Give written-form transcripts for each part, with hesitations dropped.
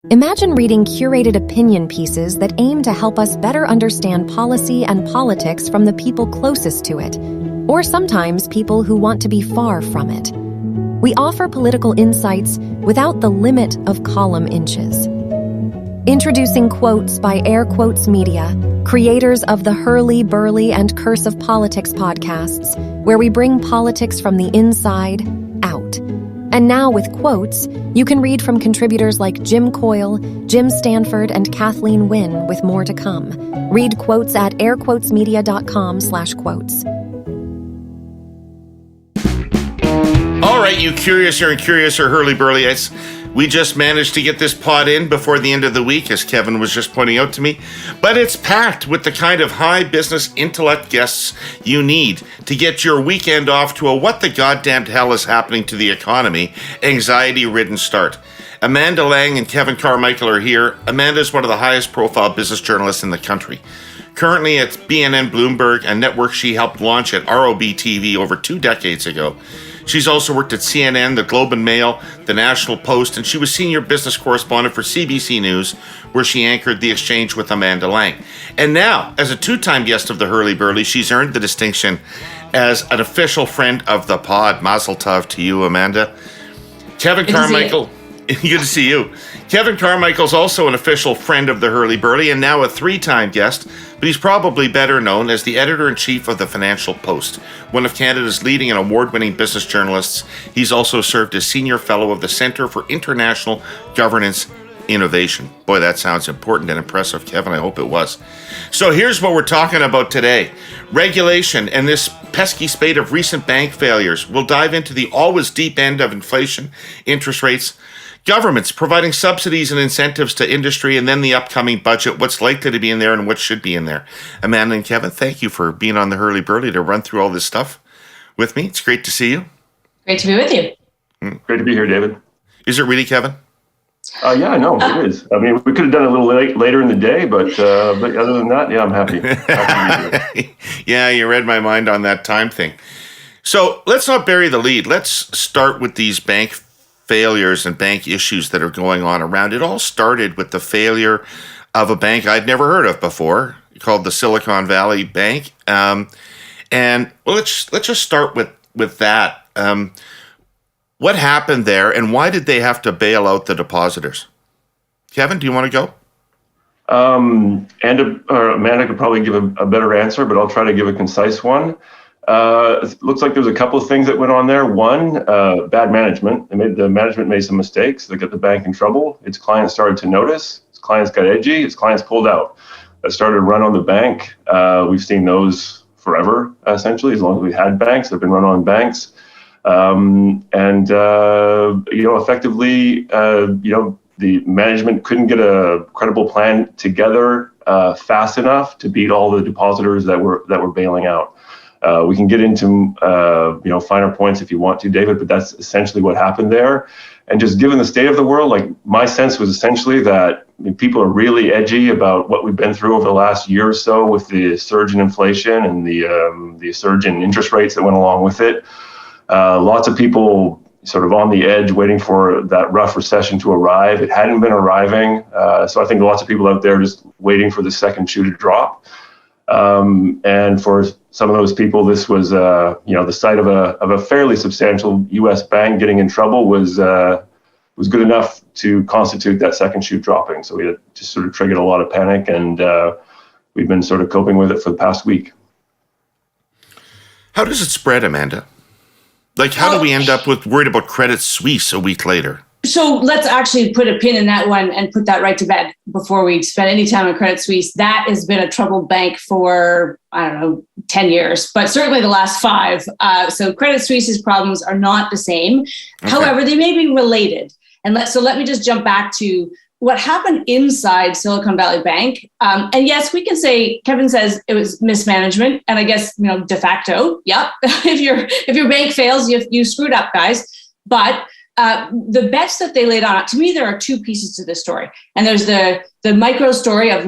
Imagine reading curated opinion pieces that aim to help us better understand policy and politics from the people closest to it, or sometimes people who want to be far from it. We offer political insights without the limit of column inches. Introducing Quotes by Air Quotes Media, creators of the Herle Burly and Curse of Politics podcasts, where we bring politics from the inside out. And now with Quotes, you can read from contributors like Jim Coyle, Jim Stanford, and Kathleen Wynne, with more to come. Read Quotes at airquotesmedia.com/quotes. All right, you curiouser and curiouser Herle Burlyites. We just managed to get this pod in before the end of the week, as Kevin was just pointing out to me. But it's packed with the kind of high business intellect guests you need to get your weekend off to a what the goddamn hell is happening to the economy, anxiety-ridden start. Amanda Lang and Kevin Carmichael are here. Amanda is one of the highest profile business journalists in the country. Currently at BNN Bloomberg, a network she helped launch at ROBTV over 2 decades ago. She's also worked at CNN, the Globe and Mail, the National Post, and she was senior business correspondent for CBC News, where she anchored the exchange with Amanda Lang. And now, as a 2-time guest of the Herle Burly, she's earned the distinction as an official friend of the pod. Mazel tov to you, Amanda. Kevin Carmichael, good to see you. Kevin Carmichael's also an official friend of the Herle Burly and now a 3-time guest, but he's probably better known as the editor-in-chief of the Financial Post, one of Canada's leading and award-winning business journalists. He's also served as senior fellow of the Centre for International Governance Innovation. Boy, that sounds important and impressive, Kevin. I hope it was. So here's what we're talking about today. Regulation and this pesky spate of recent bank failures. We'll dive into the always deep end of inflation, interest rates, governments providing subsidies and incentives to industry, and then the upcoming budget, what's likely to be in there and what should be in there. Amanda and Kevin, thank you for being on the Herle Burly to run through all this stuff with me. It's great to see you. Great to be with you. Great to be here, David. Is it really, Kevin? Yeah, no, it is. I mean, we could have done it a little later in the day, but other than that, yeah, I'm happy. Happy to be here. Yeah, you read my mind on that time thing. So let's not bury the lead. Let's start with these bank failures and bank issues that are going on around. It all started with the failure of a bank I'd never heard of before, called the Silicon Valley Bank. And well, let's just start with that. What happened there, and why did they have to bail out the depositors? Kevin, do you want to go? Amanda could probably give a better answer, but I'll try to give a concise one. It looks like there's a couple of things that went on there. One, bad management. The management made some mistakes that got the bank in trouble. Its clients started to notice. Its clients got edgy. Its clients pulled out. That started to run on the bank. We've seen those forever, essentially, as long as we had banks. They've been run on banks. Effectively, the management couldn't get a credible plan together fast enough to beat all the depositors that were bailing out. We can get into finer points if you want to, David, but that's essentially what happened there. And just given the state of the world, like, my sense was essentially that people are really edgy about what we've been through over the last year or so with the surge in inflation and the surge in interest rates that went along with it. Lots of people sort of on the edge waiting for that rough recession to arrive. It hadn't been arriving. So I think lots of people out there just waiting for the second shoe to drop. And for some of those people, this was, the sight of a fairly substantial U.S. bank getting in trouble was good enough to constitute that second shoe dropping. So it just sort of triggered a lot of panic, and we've been sort of coping with it for the past week. How does it spread, Amanda? Like, how do we end up worried about Credit Suisse a week later? So let's actually put a pin in that one and put that right to bed before we spend any time on Credit Suisse. That has been a troubled bank for, 10 years, but certainly the last 5. So Credit Suisse's problems are not the same. Okay. However, they may be related. And let me just jump back to what happened inside Silicon Valley Bank. And yes, we can say, Kevin says it was mismanagement. And I guess, de facto, yep. if your bank fails, you screwed up, guys. But the bets that they laid on, to me, there are 2 pieces to this story. And there's the micro story of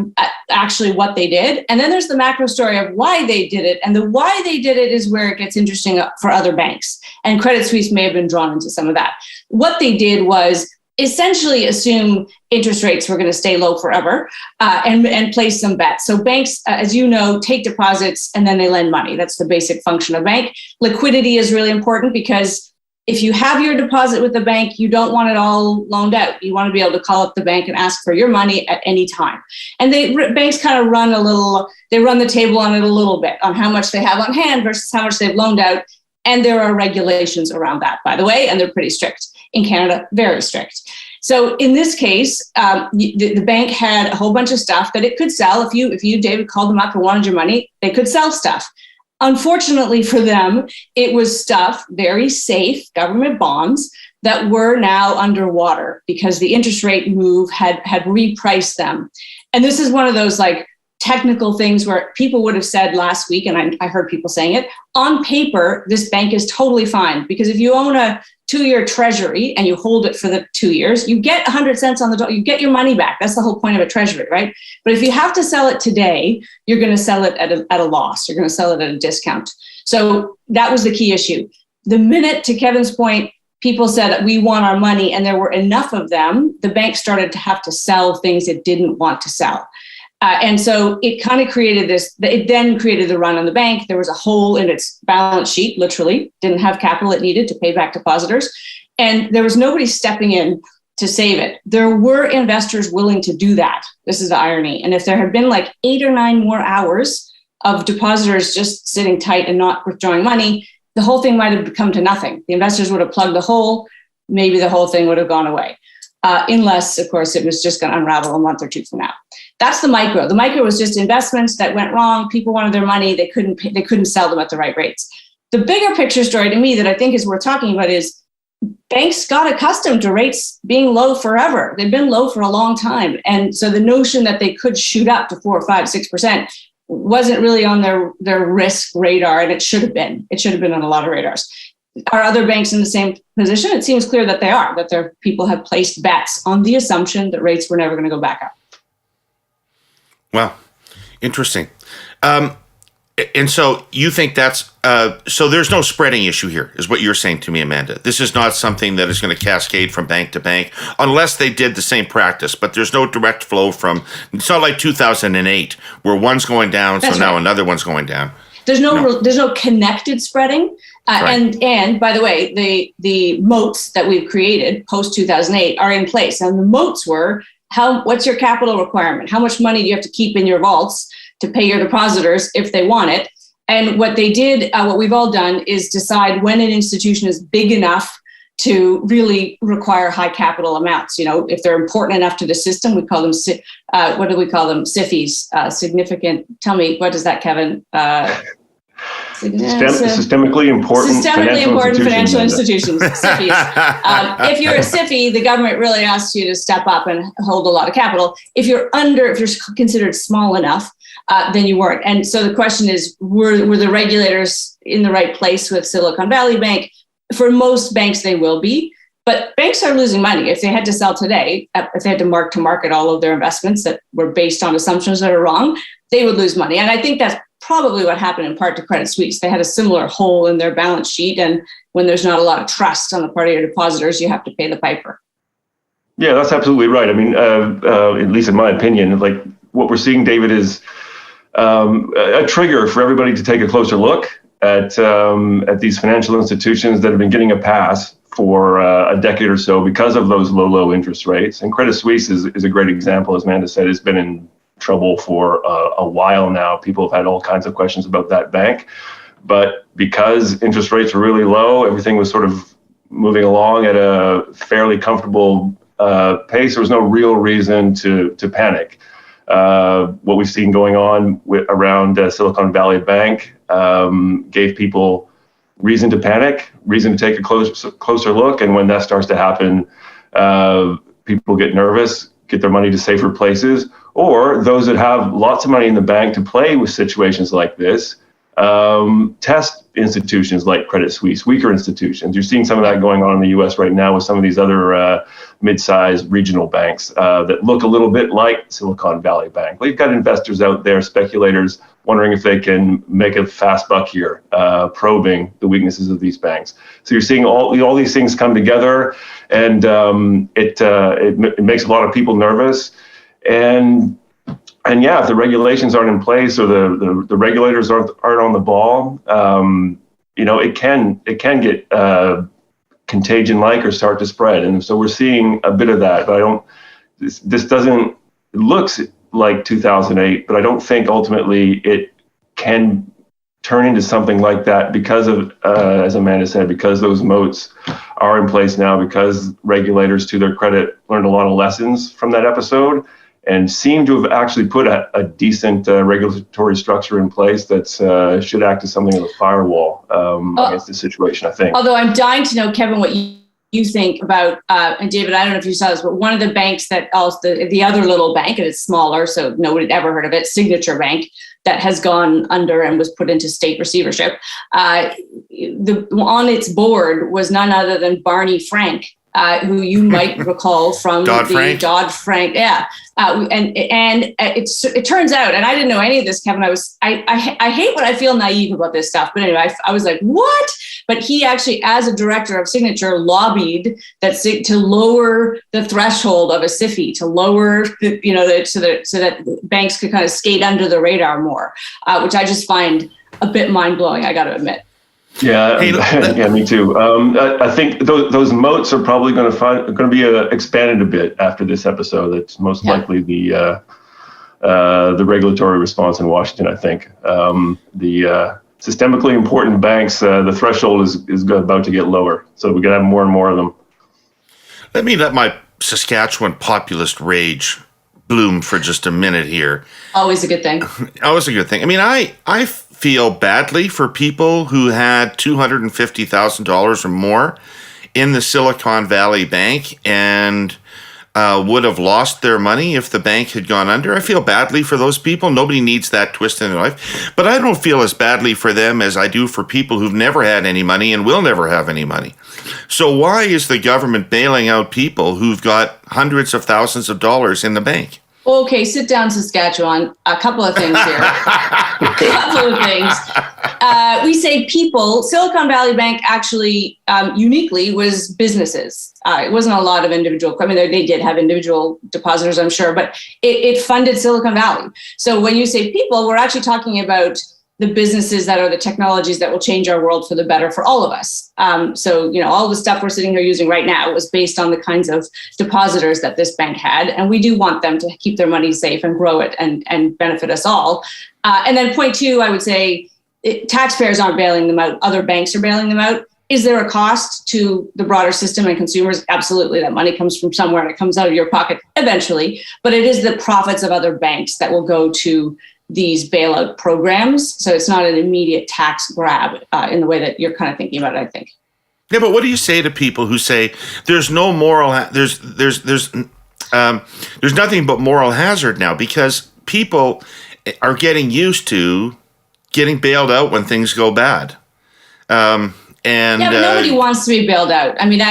actually what they did. And then there's the macro story of why they did it. And the why they did it is where it gets interesting for other banks. And Credit Suisse may have been drawn into some of that. What they did was, essentially assume interest rates were going to stay low forever and place some bets. So banks, as you know, take deposits and then they lend money. That's the basic function of bank. Liquidity is really important because if you have your deposit with the bank, you don't want it all loaned out. You want to be able to call up the bank and ask for your money at any time. And banks kind of run the table on it a little bit on how much they have on hand versus how much they've loaned out. And there are regulations around that, by the way, and they're pretty strict. In Canada, very strict. So in this case, the bank had a whole bunch of stuff that it could sell. If you, David, called them up and wanted your money, they could sell stuff. Unfortunately for them, it was stuff, very safe government bonds that were now underwater because the interest rate move had repriced them. And this is one of those like technical things where people would have said last week, and I heard people saying it, on paper, this bank is totally fine because if you own a 2-year treasury and you hold it for the 2 years, you get 100 cents on the dollar, you get your money back. That's the whole point of a treasury, right? But if you have to sell it today, you're going to sell it at a loss. You're going to sell it at a discount. So that was the key issue. The minute, to Kevin's point, people said that we want our money and there were enough of them, the bank started to have to sell things it didn't want to sell. And so it kind of created it then created the run on the bank. There was a hole in its balance sheet, literally, didn't have capital it needed to pay back depositors. And there was nobody stepping in to save it. There were investors willing to do that. This is the irony. And if there had been like 8 or 9 more hours of depositors just sitting tight and not withdrawing money, the whole thing might have come to nothing. The investors would have plugged the hole. Maybe the whole thing would have gone away. Unless, of course, it was just going to unravel a month or two from now. That's the micro. The micro was just investments that went wrong. People wanted their money. They couldn't sell them at the right rates. The bigger picture story to me that I think is worth talking about is banks got accustomed to rates being low forever. They've been low for a long time. And so the notion that they could shoot up to 4 or 5, 6% wasn't really on their risk radar. And it should have been. It should have been on a lot of radars. Are other banks in the same position? It seems clear that they are, that their people have placed bets on the assumption that rates were never going to go back up. Wow. Interesting. And so you think that's, so there's no spreading issue here, is what you're saying to me, Amanda. This is not something that is going to cascade from bank to bank, unless they did the same practice, but there's no direct flow from, it's not like 2008, where one's going down, that's so right. Now another one's going down. There's no connected spreading. Right. And by the way, the moats that we've created post 2008 are in place. And the moats were, what's your capital requirement? How much money do you have to keep in your vaults to pay your depositors if they want it? And what they did, what we've all done, is decide when an institution is big enough to really require high capital amounts. You know, if they're important enough to the system, we call them, what do we call them? SIFIs, significant. Tell me, what is that, Kevin? Systemically important financial institutions. SIFIs. If you're a SIFI, the government really asks you to step up and hold a lot of capital. If you're considered small enough, then you weren't. And so the question is, were the regulators in the right place with Silicon Valley Bank? For most banks, they will be. But banks are losing money. If they had to sell today, if they had to mark to market all of their investments that were based on assumptions that are wrong, they would lose money. And I think that's probably what happened in part to Credit Suisse. They had a similar hole in their balance sheet. And when there's not a lot of trust on the part of your depositors, you have to pay the piper. Yeah, that's absolutely right. I mean, at least in my opinion, like what we're seeing, David, is a trigger for everybody to take a closer look at these financial institutions that have been getting a pass for a decade or so because of those low interest rates. And Credit Suisse is a great example. As Amanda said, it's been in trouble for a while now. People have had all kinds of questions about that bank. But because interest rates were really low, everything was sort of moving along at a fairly comfortable pace. There was no real reason to panic. What we've seen going on around Silicon Valley Bank gave people reason to panic, reason to take a closer look. And when that starts to happen, people get nervous, get their money to safer places, or those that have lots of money in the bank to play with situations like this, test institutions like Credit Suisse, weaker institutions. You're seeing some of that going on in the U.S. right now with some of these other mid-sized regional banks that look a little bit like Silicon Valley Bank. We've got investors out there, speculators, wondering if they can make a fast buck here, probing the weaknesses of these banks. So you're seeing all these things come together, and it makes a lot of people nervous. And yeah, if the regulations aren't in place or the regulators aren't on the ball, it can get contagion-like or start to spread. And so we're seeing a bit of that. But it looks like 2008, but I don't think ultimately it can turn into something like that because of, as Amanda said, because those moats are in place now, because regulators, to their credit, learned a lot of lessons from that episode and seem to have actually put a decent regulatory structure in place that should act as something of a firewall against the situation, I think. Although I'm dying to know, Kevin, what you think about, and David, I don't know if you saw this, but one of the banks that also, the other little bank, and it's smaller, so nobody had ever heard of it, Signature Bank, that has gone under and was put into state receivership. On its board was none other than Barney Frank, who you might recall from the Dodd-Frank, and it turns out, and I didn't know any of this, Kevin. I hate when I feel naive about this stuff, but anyway, I was like, what? But he actually, as a director of Signature, lobbied to lower the threshold of a SIFI, to lower so that banks could kind of skate under the radar more, which I just find a bit mind blowing. I got to admit. Yeah, yeah, me too. I think those moats are probably going to be expanded a bit after this episode. That's most likely the regulatory response in Washington. I think the systemically important banks, the threshold is about to get lower, so we're going to have more and more of them. Let me let my Saskatchewan populist rage bloom for just a minute here. Always a good thing. Always a good thing. I mean, I feel badly for people who had $250,000 or more in the Silicon Valley Bank and would have lost their money if the bank had gone under. I feel badly for those people. Nobody needs that twist in their life. But I don't feel as badly for them as I do for people who've never had any money and will never have any money. So why is the government bailing out people who've got hundreds of thousands of dollars in the bank? Okay, sit down, Saskatchewan. A couple of things here. We say people. Silicon Valley Bank actually uniquely was businesses. It wasn't a lot of individual. I mean, they did have individual depositors, I'm sure, but it funded Silicon Valley. So when you say people, we're actually talking about the businesses that are the technologies that will change our world for the better for all of us. So, all the stuff we're sitting here using right now was based on the kinds of depositors that this bank had. And we do want them to keep their money safe and grow it and benefit us all. And then point two, I would say taxpayers aren't bailing them out. Other banks are bailing them out. Is there a cost to the broader system and consumers? Absolutely. That money comes from somewhere and it comes out of your pocket eventually. But it is the profits of other banks that will go to these bailout programs. So it's not an immediate tax grab in the way that you're kind of thinking about it, I think. Yeah, but what do you say to people who say there's no moral, there's nothing but moral hazard now because people are getting used to getting bailed out when things go bad. But nobody wants to be bailed out. I mean,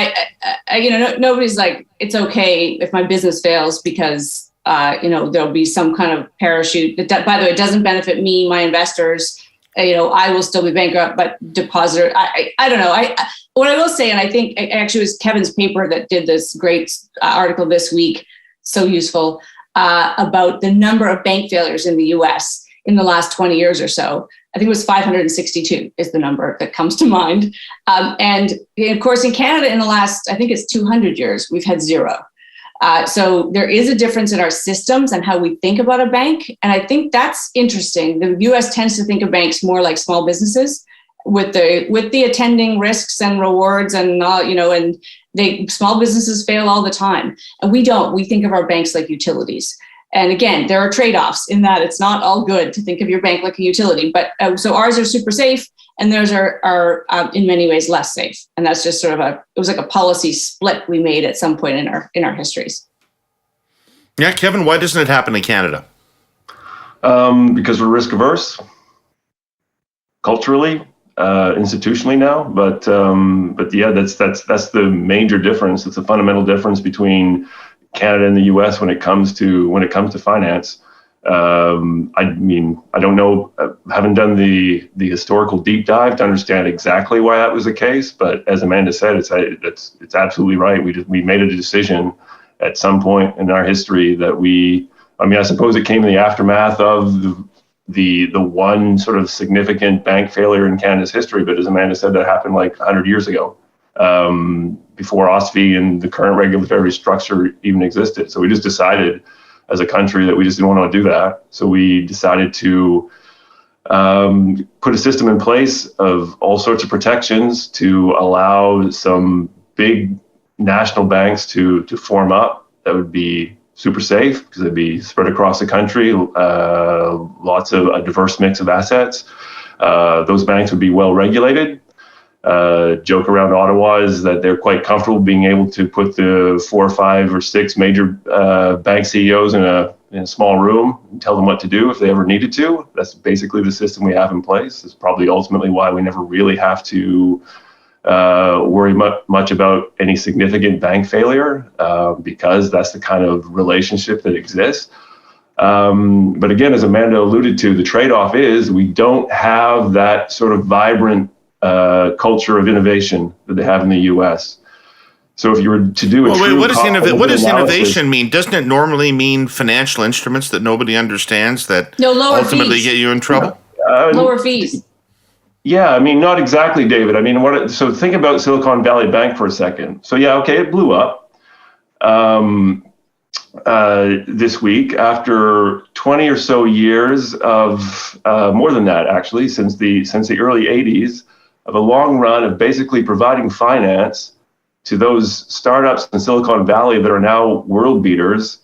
nobody's like, it's okay if my business fails because there'll be some kind of parachute. That, by the way, it doesn't benefit me, my investors. I will still be bankrupt, but depositor, I don't know. What I will say, and I think actually it was Kevin's paper that did this great article this week, so useful, about the number of bank failures in the U.S. in the last 20 years or so. I think it was 562 is the number that comes to mind. And of course, in Canada, in the last, I think it's 200 years, we've had zero. So there is a difference in our systems and how we think about a bank. And I think that's interesting. The US tends to think of banks more like small businesses with the attending risks and rewards and small businesses fail all the time. And we don't. We think of our banks like utilities. And again, there are trade-offs in that it's not all good to think of your bank like a utility. But so ours are super safe and theirs are in many ways less safe. And that's just sort of it was like a policy split we made at some point in our histories. Yeah, Kevin, why doesn't it happen in Canada? Because we're risk averse culturally. institutionally now, but yeah, that's the major difference. It's a fundamental difference between Canada and the U.S. when it comes to finance. I mean, I don't know, haven't done the historical deep dive to understand exactly why that was the case, but as Amanda said, it's absolutely right. We made a decision at some point in our history that I suppose it came in the aftermath of the one sort of significant bank failure in Canada's history, but as Amanda said, that happened like 100 years ago, before OSFI and the current regulatory structure even existed. So we just decided as a country that we just didn't want to do that. So we decided to put a system in place of all sorts of protections to allow some big national banks to form up that would be super safe because they'd be spread across the country, lots of a diverse mix of assets. Those banks would be well regulated. Joke around Ottawa is that they're quite comfortable being able to put the 4 or 5 or 6 major bank CEOs in a small room and tell them what to do if they ever needed to. That's basically the system we have in place. It's probably ultimately why we never really have to worry much about any significant bank failure, because that's the kind of relationship that exists. But again, as Amanda alluded to, the trade-off is we don't have that sort of vibrant culture of innovation that they have in the U.S. So if you were to do what does innovation mean? Doesn't it normally mean financial instruments that nobody understands that ultimately fees. Get you in trouble? Lower fees. Yeah, I mean, not exactly, David. I mean, so think about Silicon Valley Bank for a second. So yeah, okay, it blew up this week after 20 or so years of more than that, actually, since the early 80s, of a long run of basically providing finance to those startups in Silicon Valley that are now world beaters,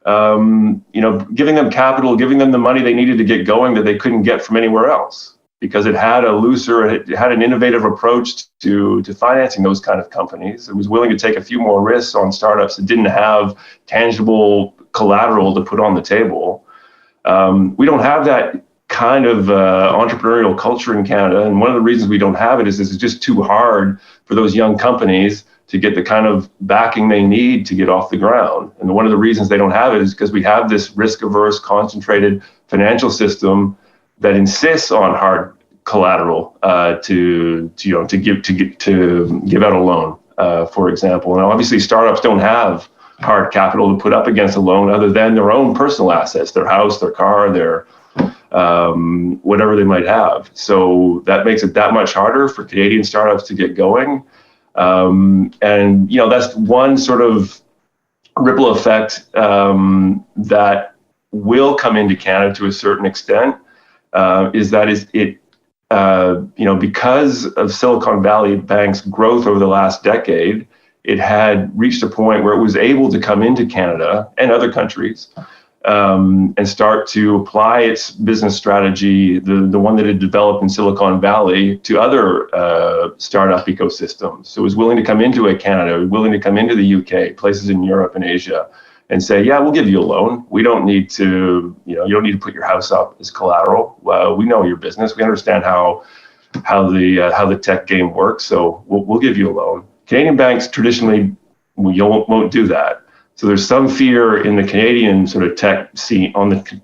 giving them capital, giving them the money they needed to get going that they couldn't get from anywhere else, because it had an innovative approach to financing those kind of companies. It was willing to take a few more risks on startups that didn't have tangible collateral to put on the table. We don't have that kind of entrepreneurial culture in Canada, and one of the reasons we don't have it is it's just too hard for those young companies to get the kind of backing they need to get off the ground. And one of the reasons they don't have it is because we have this risk-averse, concentrated financial system that insists on hard collateral to give out a loan, for example. And obviously, startups don't have hard capital to put up against a loan other than their own personal assets, their house, their car, their whatever they might have. So that makes it that much harder for Canadian startups to get going. And that's one sort of ripple effect that will come into Canada to a certain extent. Because of Silicon Valley Bank's growth over the last decade, it had reached a point where it was able to come into Canada and other countries and start to apply its business strategy, the one that it developed in Silicon Valley, to other startup ecosystems. So it was willing to come into Canada, willing to come into the UK, places in Europe and Asia, and say, yeah, we'll give you a loan. We don't need to, you don't need to put your house up as collateral. We know your business. We understand how the tech game works. So we'll give you a loan. Canadian banks traditionally won't do that. So there's some fear in the Canadian sort of tech scene, that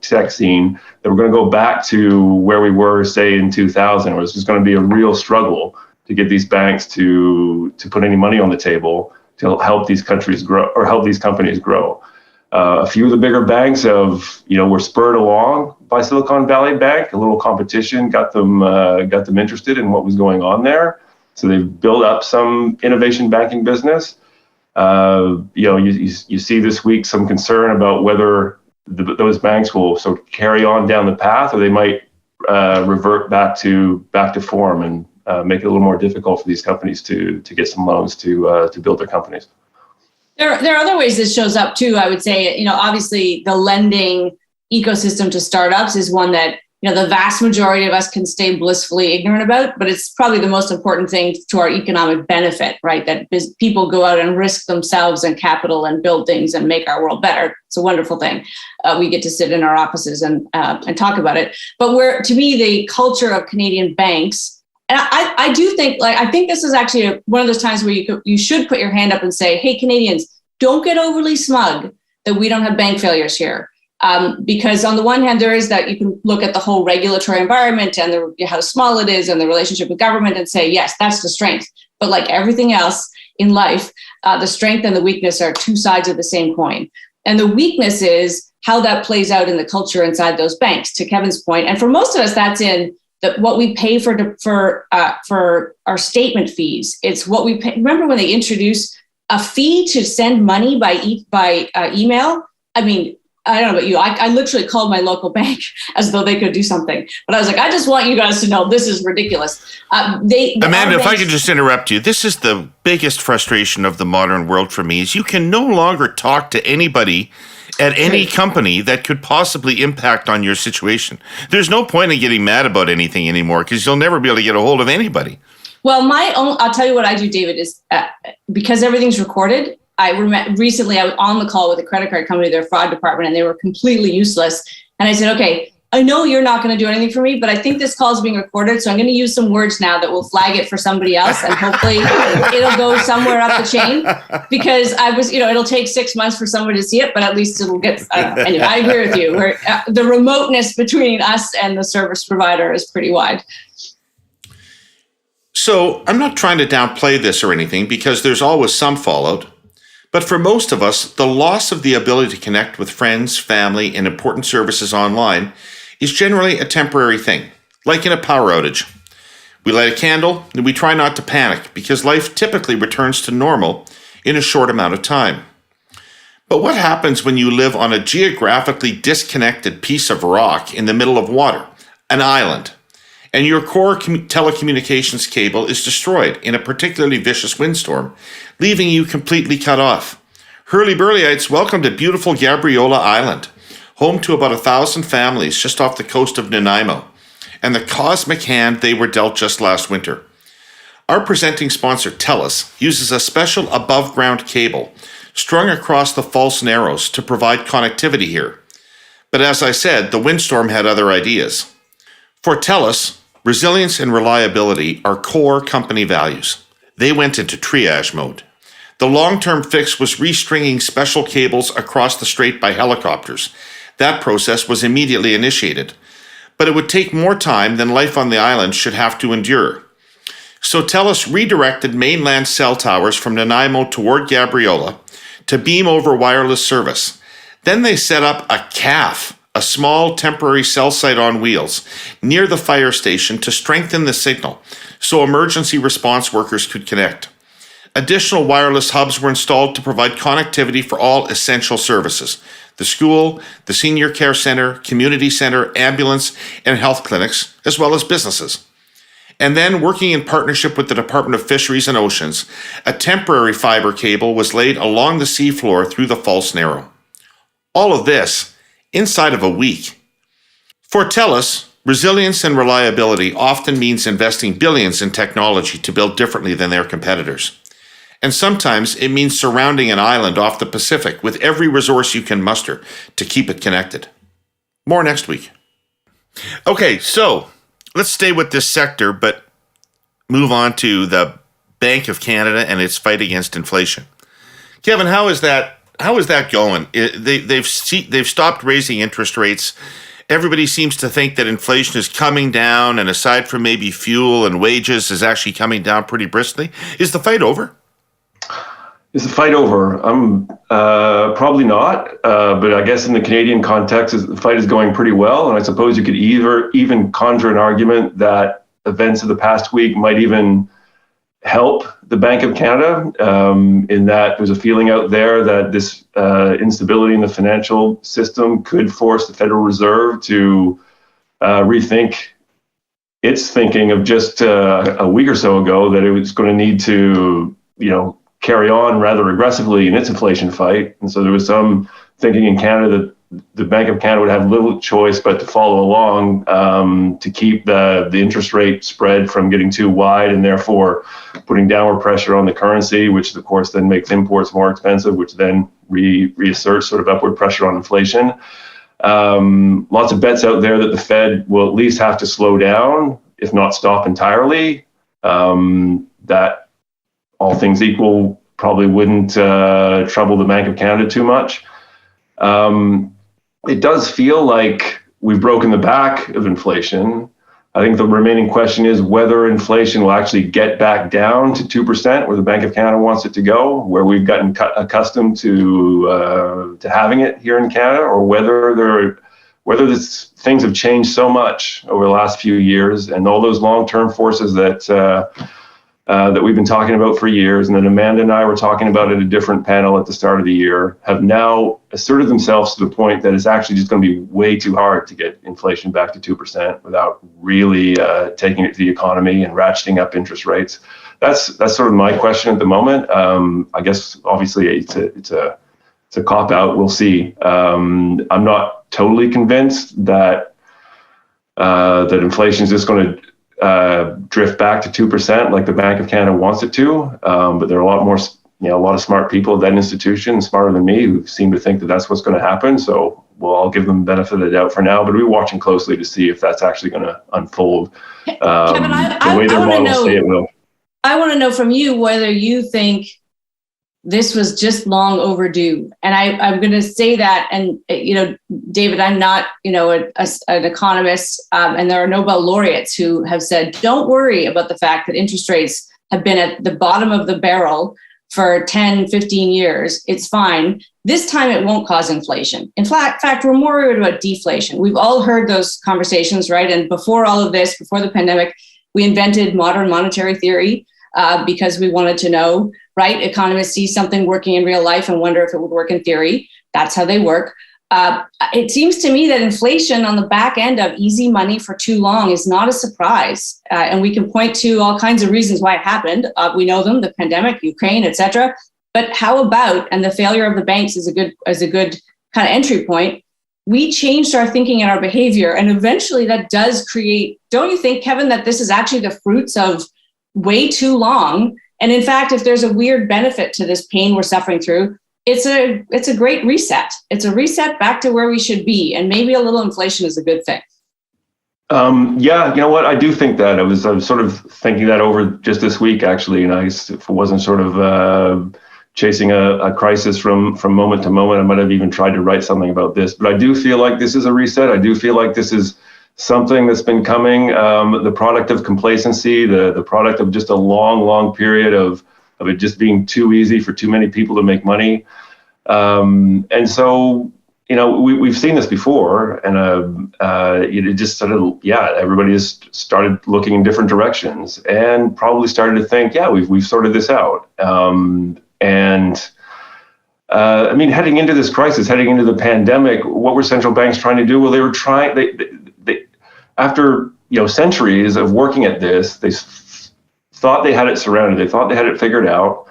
we're going to go back to where we were, say, in 2000, where it's just going to be a real struggle to get these banks to put any money on the table to help these countries grow or help these companies grow. A few of the bigger banks were spurred along by Silicon Valley Bank. A little competition got them interested in what was going on there. So they've built up some innovation banking business. You see this week some concern about whether those banks will sort of carry on down the path, or they might revert back to form and make it a little more difficult for these companies to get some loans to build their companies. There are other ways this shows up too. I would say, obviously the lending ecosystem to startups is one that, the vast majority of us can stay blissfully ignorant about, but it's probably the most important thing to our economic benefit, right? That people go out and risk themselves and capital and build things and make our world better. It's a wonderful thing. We get to sit in our offices and talk about it. But to me, the culture of Canadian banks And I do think, I think this is actually one of those times where you should put your hand up and say, hey, Canadians, don't get overly smug that we don't have bank failures here. Because on the one hand, there is that you can look at the whole regulatory environment and how small it is and the relationship with government and say, yes, that's the strength. But like everything else in life, the strength and the weakness are two sides of the same coin. And the weakness is how that plays out in the culture inside those banks, to Kevin's point. And for most of us, that's in what we pay for our statement fees. It's what we pay. Remember when they introduced a fee to send money by email? I mean, I don't know about you. I literally called my local bank as though they could do something. But I was like, I just want you guys to know this is ridiculous. Amanda, if I could just interrupt you, this is the biggest frustration of the modern world for me, is you can no longer talk to anybody at any company that could possibly impact on your situation. There's no point in getting mad about anything anymore because you'll never be able to get a hold of anybody. Well, I'll tell you what I do, David, is because everything's recorded. Recently I was on the call with a credit card company, their fraud department, and they were completely useless. And I said, okay, I know you're not going to do anything for me, but I think this call is being recorded. So I'm going to use some words now that will flag it for somebody else. And hopefully it'll go somewhere up the chain, because it'll take 6 months for somebody to see it, but at least it'll get, anyway, I agree with you. The remoteness between us and the service provider is pretty wide. So I'm not trying to downplay this or anything, because there's always some fallout. But for most of us, the loss of the ability to connect with friends, family, and important services online is generally a temporary thing, like in a power outage. We light a candle and we try not to panic, because life typically returns to normal in a short amount of time. But what happens when you live on a geographically disconnected piece of rock in the middle of water, an island, and your core telecommunications cable is destroyed in a particularly vicious windstorm, leaving you completely cut off? Herle Burlyites, welcome to beautiful Gabriola Island, home to about 1,000 families just off the coast of Nanaimo, and the cosmic hand they were dealt just last winter. Our presenting sponsor, TELUS, uses a special above-ground cable strung across the false narrows to provide connectivity here. But as I said, the windstorm had other ideas. For TELUS, resilience and reliability are core company values. They went into triage mode. The long-term fix was restringing special cables across the strait by helicopters. That process was immediately initiated, but it would take more time than life on the island should have to endure. So TELUS redirected mainland cell towers from Nanaimo toward Gabriola to beam over wireless service. Then they set up a CAF, a small temporary cell site on wheels, near the fire station to strengthen the signal so emergency response workers could connect. Additional wireless hubs were installed to provide connectivity for all essential services: the school, the senior care center, community center, ambulance, and health clinics, as well as businesses. And then, working in partnership with the Department of Fisheries and Oceans, a temporary fiber cable was laid along the seafloor through the false narrow. All of this inside of a week. For TELUS, resilience and reliability often means investing billions in technology to build differently than their competitors. And sometimes it means surrounding an island off the Pacific with every resource you can muster to keep it connected. More next week. Okay, so let's stay with this sector, but move on to the Bank of Canada and its fight against inflation. Kevin, how is that going? They've stopped raising interest rates. Everybody seems to think that inflation is coming down, and aside from maybe fuel and wages, is actually coming down pretty briskly. Is the fight over? Is the fight over? Probably not. But I guess in the Canadian context, the fight is going pretty well. And I suppose you could even conjure an argument that events of the past week might even help the Bank of Canada, in that there's a feeling out there that this instability in the financial system could force the Federal Reserve to rethink its thinking of just a week or so ago, that it was going to need to, carry on rather aggressively in its inflation fight. And so there was some thinking in Canada that the Bank of Canada would have little choice but to follow along to keep the interest rate spread from getting too wide, and therefore putting downward pressure on the currency, which of course then makes imports more expensive, which then reasserts sort of upward pressure on inflation. Lots of bets out there that the Fed will at least have to slow down if not stop entirely. That, all things equal, probably wouldn't trouble the Bank of Canada too much. It does feel like we've broken the back of inflation. I think the remaining question is whether inflation will actually get back down to 2%, where the Bank of Canada wants it to go, where we've gotten accustomed to having it here in Canada, or whether things have changed so much over the last few years, and all those long-term forces that we've been talking about for years, and then Amanda and I were talking about at a different panel at the start of the year, have now asserted themselves to the point that it's actually just going to be way too hard to get inflation back to 2% without really taking it to the economy and ratcheting up interest rates. That's sort of my question at the moment. I guess obviously it's a cop out. We'll see. I'm not totally convinced that inflation is just going to drift back to 2% like the Bank of Canada wants it to, but there are a lot of smart people at that institution, smarter than me, who seem to think that that's what's going to happen. So, I'll give them the benefit of the doubt for now, but we're watching closely to see if that's actually going to unfold Kevin, the way their models say it will. I want to know from you whether you think this was just long overdue. And I'm going to say that, and, David, I'm not, an economist, and there are Nobel laureates who have said, don't worry about the fact that interest rates have been at the bottom of the barrel for 10, 15 years. It's fine. This time it won't cause inflation. In fact, we're more worried about deflation. We've all heard those conversations, right? And before all of this, before the pandemic, we invented modern monetary theory because we wanted to know, right? Economists see something working in real life and wonder if it would work in theory. That's how they work. It seems to me that inflation on the back end of easy money for too long is not a surprise. And we can point to all kinds of reasons why it happened. We know them, the pandemic, Ukraine, et cetera. But how about, and the failure of the banks is a good kind of entry point, we changed our thinking and our behavior. And eventually that does create, don't you think, Kevin, that this is actually the fruits of way too long? And in fact, if there's a weird benefit to this pain we're suffering through, it's a great reset. It's a reset back to where we should be. And maybe a little inflation is a good thing. Yeah, you know what? I do think that. I was sort of thinking that over just this week, actually. And if it wasn't sort of chasing a crisis from moment to moment, I might have even tried to write something about this. But I do feel like this is a reset. I do feel like this is something that's been coming, the product of complacency, the product of just a long period of it just being too easy for too many people to make money. And so, we've seen this before, and it just sort of, everybody just started looking in different directions and probably started to think, we've sorted this out. Heading into this crisis, heading into the pandemic, what were central banks trying to do? Well, they were trying, they after centuries of working at this, they thought they had it surrounded. They thought they had it figured out.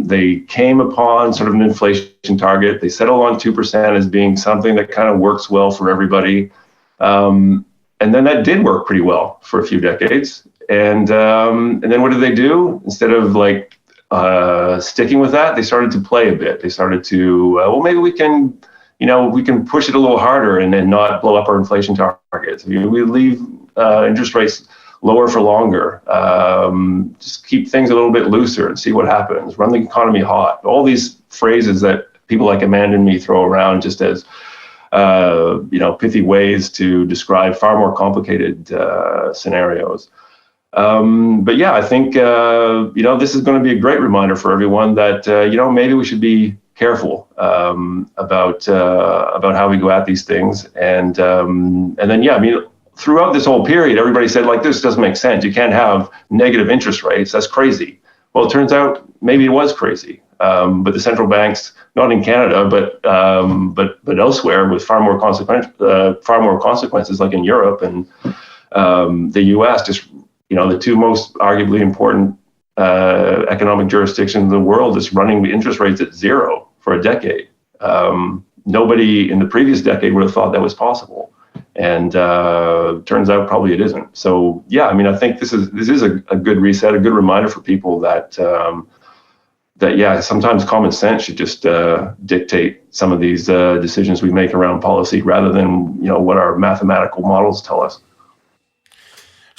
They came upon sort of an inflation target. They settled on 2% as being something that kind of works well for everybody. And then that did work pretty well for a few decades. And then what did they do? Instead of sticking with that, they started to play a bit. They started to, maybe we can push it a little harder and then not blow up our inflation targets. We leave interest rates lower for longer. Just keep things a little bit looser and see what happens. Run the economy hot. All these phrases that people like Amanda and me throw around just as pithy ways to describe far more complicated scenarios. But yeah, I think this is going to be a great reminder for everyone that maybe we should be careful about how we go at these things, and then throughout this whole period, everybody said this doesn't make sense. You can't have negative interest rates. That's crazy. Well, it turns out maybe it was crazy, but the central banks, not in Canada, but elsewhere, with far more consequences, like in Europe and the U.S., just the two most arguably important economic jurisdictions in the world, is running the interest rates at zero for a decade. Nobody in the previous decade would have thought that was possible, and turns out probably it isn't. So yeah, I think this is a good reset, a good reminder for people that sometimes common sense should just dictate some of these decisions we make around policy, rather than what our mathematical models tell us.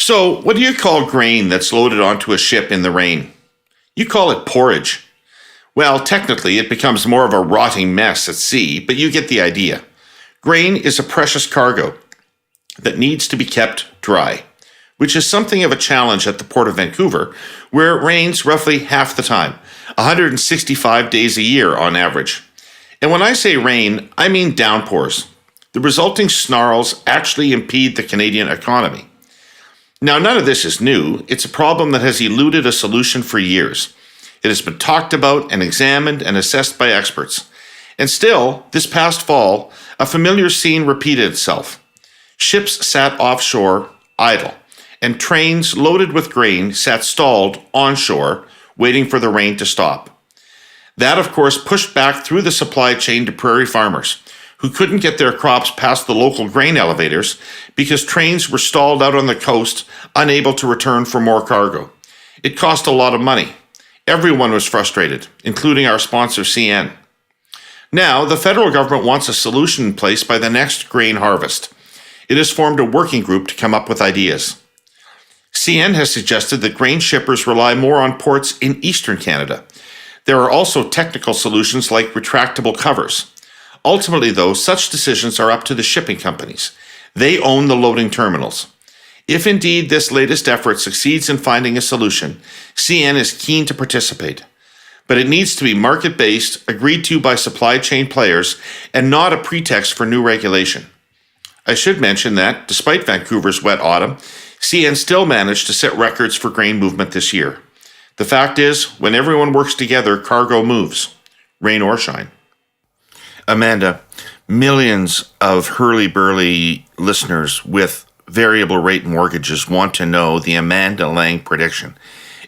So, what do you call grain that's loaded onto a ship in the rain? You call it porridge. Well, technically, it becomes more of a rotting mess at sea, but you get the idea. Grain is a precious cargo that needs to be kept dry, which is something of a challenge at the Port of Vancouver, where it rains roughly half the time, 165 days a year on average. And when I say rain, I mean downpours. The resulting snarls actually impede the Canadian economy. Now, none of this is new. It's a problem that has eluded a solution for years. It has been talked about and examined and assessed by experts. And still, this past fall, a familiar scene repeated itself. Ships sat offshore, idle, and trains loaded with grain sat stalled onshore, waiting for the rain to stop. That, of course, pushed back through the supply chain to prairie farmers, who couldn't get their crops past the local grain elevators because trains were stalled out on the coast, unable to return for more cargo. It cost a lot of money. Everyone was frustrated, including our sponsor, CN. Now, the federal government wants a solution in place by the next grain harvest. It has formed a working group to come up with ideas. CN has suggested that grain shippers rely more on ports in eastern Canada. There are also technical solutions like retractable covers. Ultimately, though, such decisions are up to the shipping companies. They own the loading terminals. If indeed this latest effort succeeds in finding a solution, CN is keen to participate. But it needs to be market-based, agreed to by supply chain players, and not a pretext for new regulation. I should mention that, despite Vancouver's wet autumn, CN still managed to set records for grain movement this year. The fact is, when everyone works together, cargo moves, rain or shine. Amanda, millions of Herle Burly listeners with variable rate mortgages want to know the Amanda Lang prediction.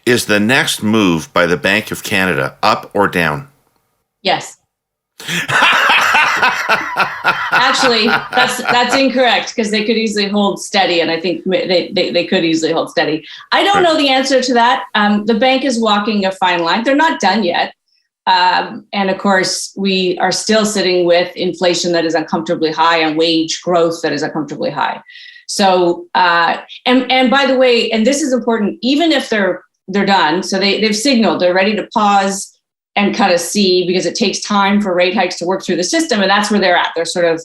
Is the next move by the Bank of Canada up or down? Yes. Actually, that's incorrect because they could easily hold steady, and I think they could easily hold steady. I don't know the answer to that. The bank is walking a fine line. They're not done yet. And of course, we are still sitting with inflation that is uncomfortably high and wage growth that is uncomfortably high. So, and by the way, and this is important, even if they're done, so they've signaled they're ready to pause and cut a C because it takes time for rate hikes to work through the system. And that's where they're at. They're sort of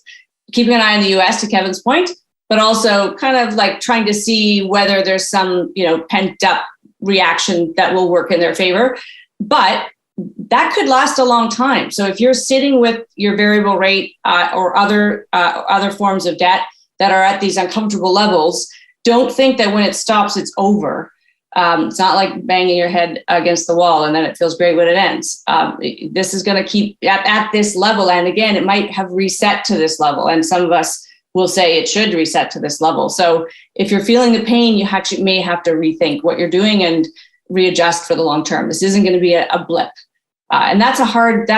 keeping an eye on the US, to Kevin's point, but also kind of like trying to see whether there's some, pent up reaction that will work in their favor. But that could last a long time. So if you're sitting with your variable rate or other forms of debt that are at these uncomfortable levels, don't think that when it stops, it's over. It's not like banging your head against the wall and then it feels great when it ends. This is going to keep at this level. And again, it might have reset to this level. And some of us will say it should reset to this level. So if you're feeling the pain, you actually may have to rethink what you're doing and readjust for the long term. This isn't going to be a blip. And that's a hard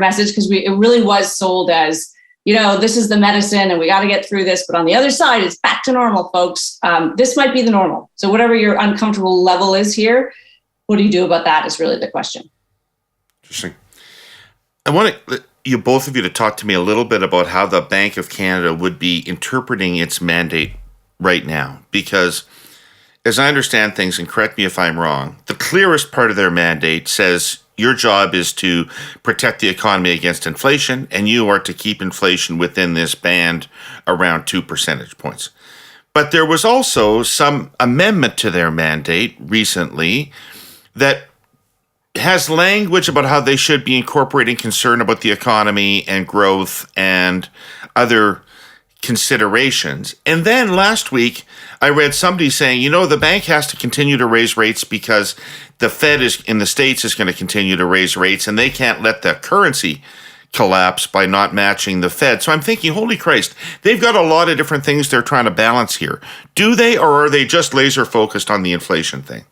message because it really was sold as, this is the medicine and we got to get through this. But on the other side, it's back to normal, folks. This might be the normal. So whatever your uncomfortable level is here, what do you do about that is really the question. Interesting. I want you both of you to talk to me a little bit about how the Bank of Canada would be interpreting its mandate right now. Because as I understand things, and correct me if I'm wrong, the clearest part of their mandate says your job is to protect the economy against inflation, and you are to keep inflation within this band around 2 percentage points. But there was also some amendment to their mandate recently that has language about how they should be incorporating concern about the economy and growth and other considerations. And then last week, I read somebody saying, the bank has to continue to raise rates because the Fed in the States is going to continue to raise rates and they can't let the currency collapse by not matching the Fed. So I'm thinking, holy Christ, they've got a lot of different things they're trying to balance here. Do they, or are they just laser focused on the inflation thing?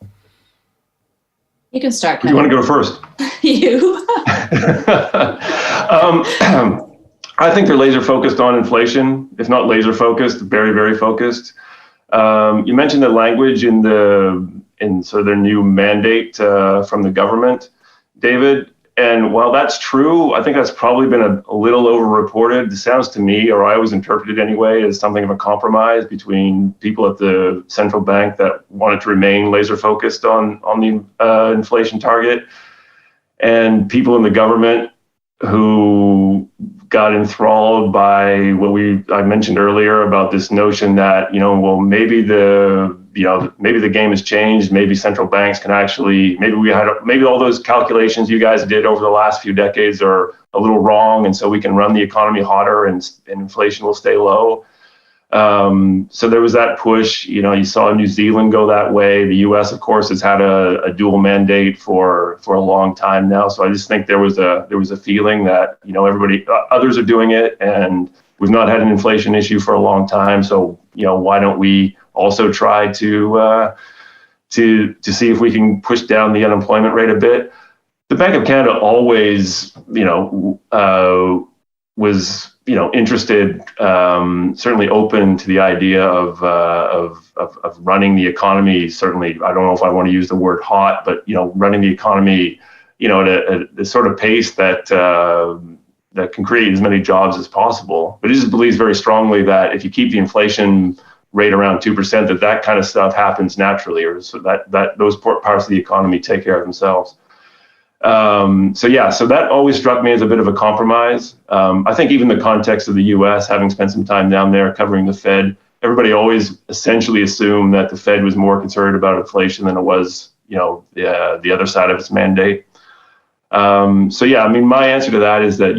You can start. Kevin. You want to go first? You. I think they're laser focused on inflation, if not laser focused, very, very focused. You mentioned the language in sort of their new mandate from the government, David. And while that's true, I think that's probably been a little overreported. It sounds to me, or I always interpreted anyway, as something of a compromise between people at the central bank that wanted to remain laser focused on the inflation target, and people in the government who got enthralled by what I mentioned earlier about this notion that, well, maybe the game has changed. Maybe central banks can actually, maybe all those calculations you guys did over the last few decades are a little wrong. And so we can run the economy hotter and inflation will stay low. So there was that push. You saw New Zealand go that way. The U.S., of course, has had a dual mandate for a long time now. So I just think there was a feeling that others are doing it, and we've not had an inflation issue for a long time. So why don't we also try to see if we can push down the unemployment rate a bit? The Bank of Canada always was interested, certainly open to the idea of running the economy. Certainly, I don't know if I want to use the word hot, but running the economy, at a sort of pace that can create as many jobs as possible. But it just believes very strongly that if you keep the inflation rate around 2%, that kind of stuff happens naturally, or so that those parts of the economy take care of themselves. So that always struck me as a bit of a compromise. I think even the context of the U.S., having spent some time down there covering the Fed, everybody always essentially assumed that the Fed was more concerned about inflation than it was, the other side of its mandate. My answer to that is that,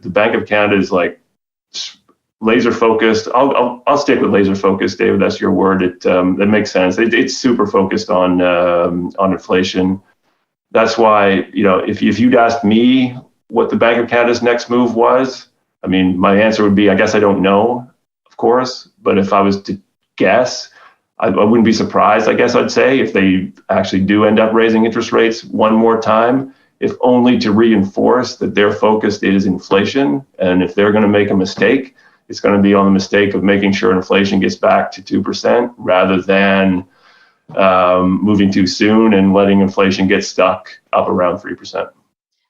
the Bank of Canada is like laser focused. I'll stick with laser focused, David. That's your word. That makes sense. It's super focused on inflation. That's why, if you'd asked me what the Bank of Canada's next move was, my answer would be, I guess I don't know, of course. But if I was to guess, I wouldn't be surprised, I guess I'd say, if they actually do end up raising interest rates one more time, if only to reinforce that their focus is inflation. And if they're going to make a mistake, it's going to be on the mistake of making sure inflation gets back to 2% rather than moving too soon and letting inflation get stuck up around 3%.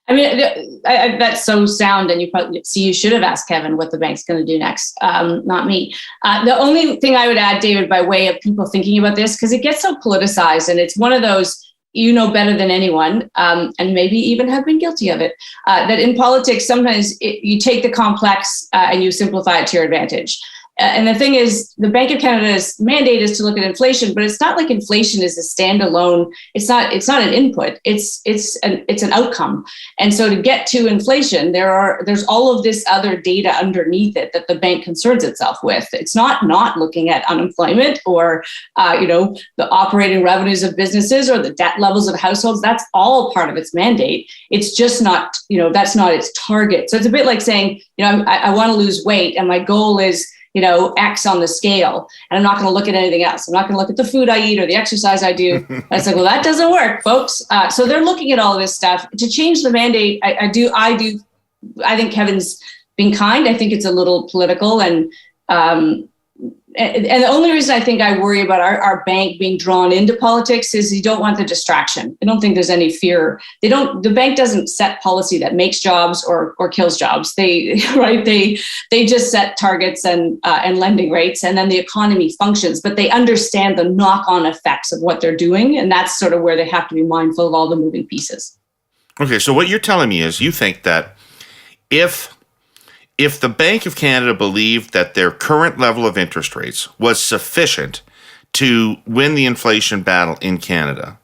That's so sound, and you should have asked Kevin what the bank's going to do next, not me. The only thing I would add, David, by way of people thinking about this, because it gets so politicized, and it's one of those better than anyone, and maybe even have been guilty of it, that in politics sometimes you take the complex and you simplify it to your advantage. And the thing is, the Bank of Canada's mandate is to look at inflation, but it's not like inflation is a standalone. It's not an input. It's an outcome. And so to get to inflation, there's all of this other data underneath it that the bank concerns itself with. It's not looking at unemployment or the operating revenues of businesses or the debt levels of households. That's all part of its mandate. It's just not that's not its target. So it's a bit like saying I want to lose weight and my goal is X on the scale, and I'm not going to look at anything else. I'm not going to look at the food I eat or the exercise I do. It's like, well, that doesn't work, folks. So they're looking at all of this stuff to change the mandate. I think Kevin's being kind. I think it's a little political, and the only reason I think I worry about our bank being drawn into politics is you don't want the distraction. I don't think there's any fear. The bank doesn't set policy that makes jobs or kills jobs. They just set targets and lending rates, and then the economy functions, but they understand the knock-on effects of what they're doing. And that's sort of where they have to be mindful of all the moving pieces. Okay. So what you're telling me is you think that if the Bank of Canada believed that their current level of interest rates was sufficient to win the inflation battle in Canada,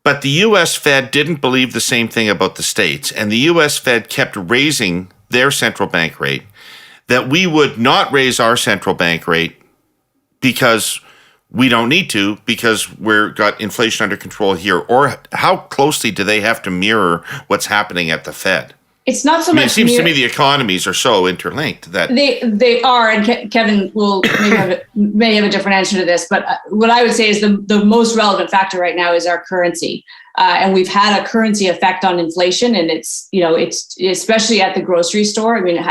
but the U.S. Fed didn't believe the same thing about the states, and the U.S. Fed kept raising their central bank rate, that we would not raise our central bank rate because we don't need to, because we've got inflation under control here? Or how closely do they have to mirror what's happening at the Fed? It's not so much. It seems to me the economies are so interlinked that they are, and Kevin will may have a different answer to this. But what I would say is the most relevant factor right now is our currency, and we've had a currency effect on inflation, and it's especially at the grocery store. I mean,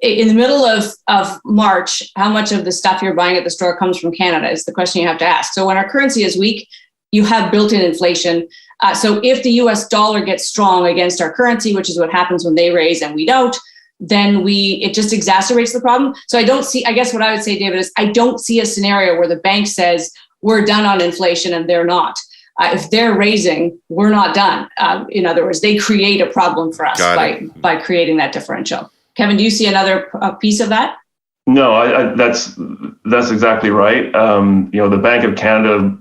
in the middle of March, how much of the stuff you're buying at the store comes from Canada is the question you have to ask. So when our currency is weak, you have built-in inflation. So if the US dollar gets strong against our currency, which is what happens when they raise and we don't, then it just exacerbates the problem. So I guess what I would say, David, is I don't see a scenario where the bank says we're done on inflation and they're not. If they're raising, we're not done. In other words, they create a problem for us by creating that differential. Kevin, do you see another piece of that? No, that's exactly right. The Bank of Canada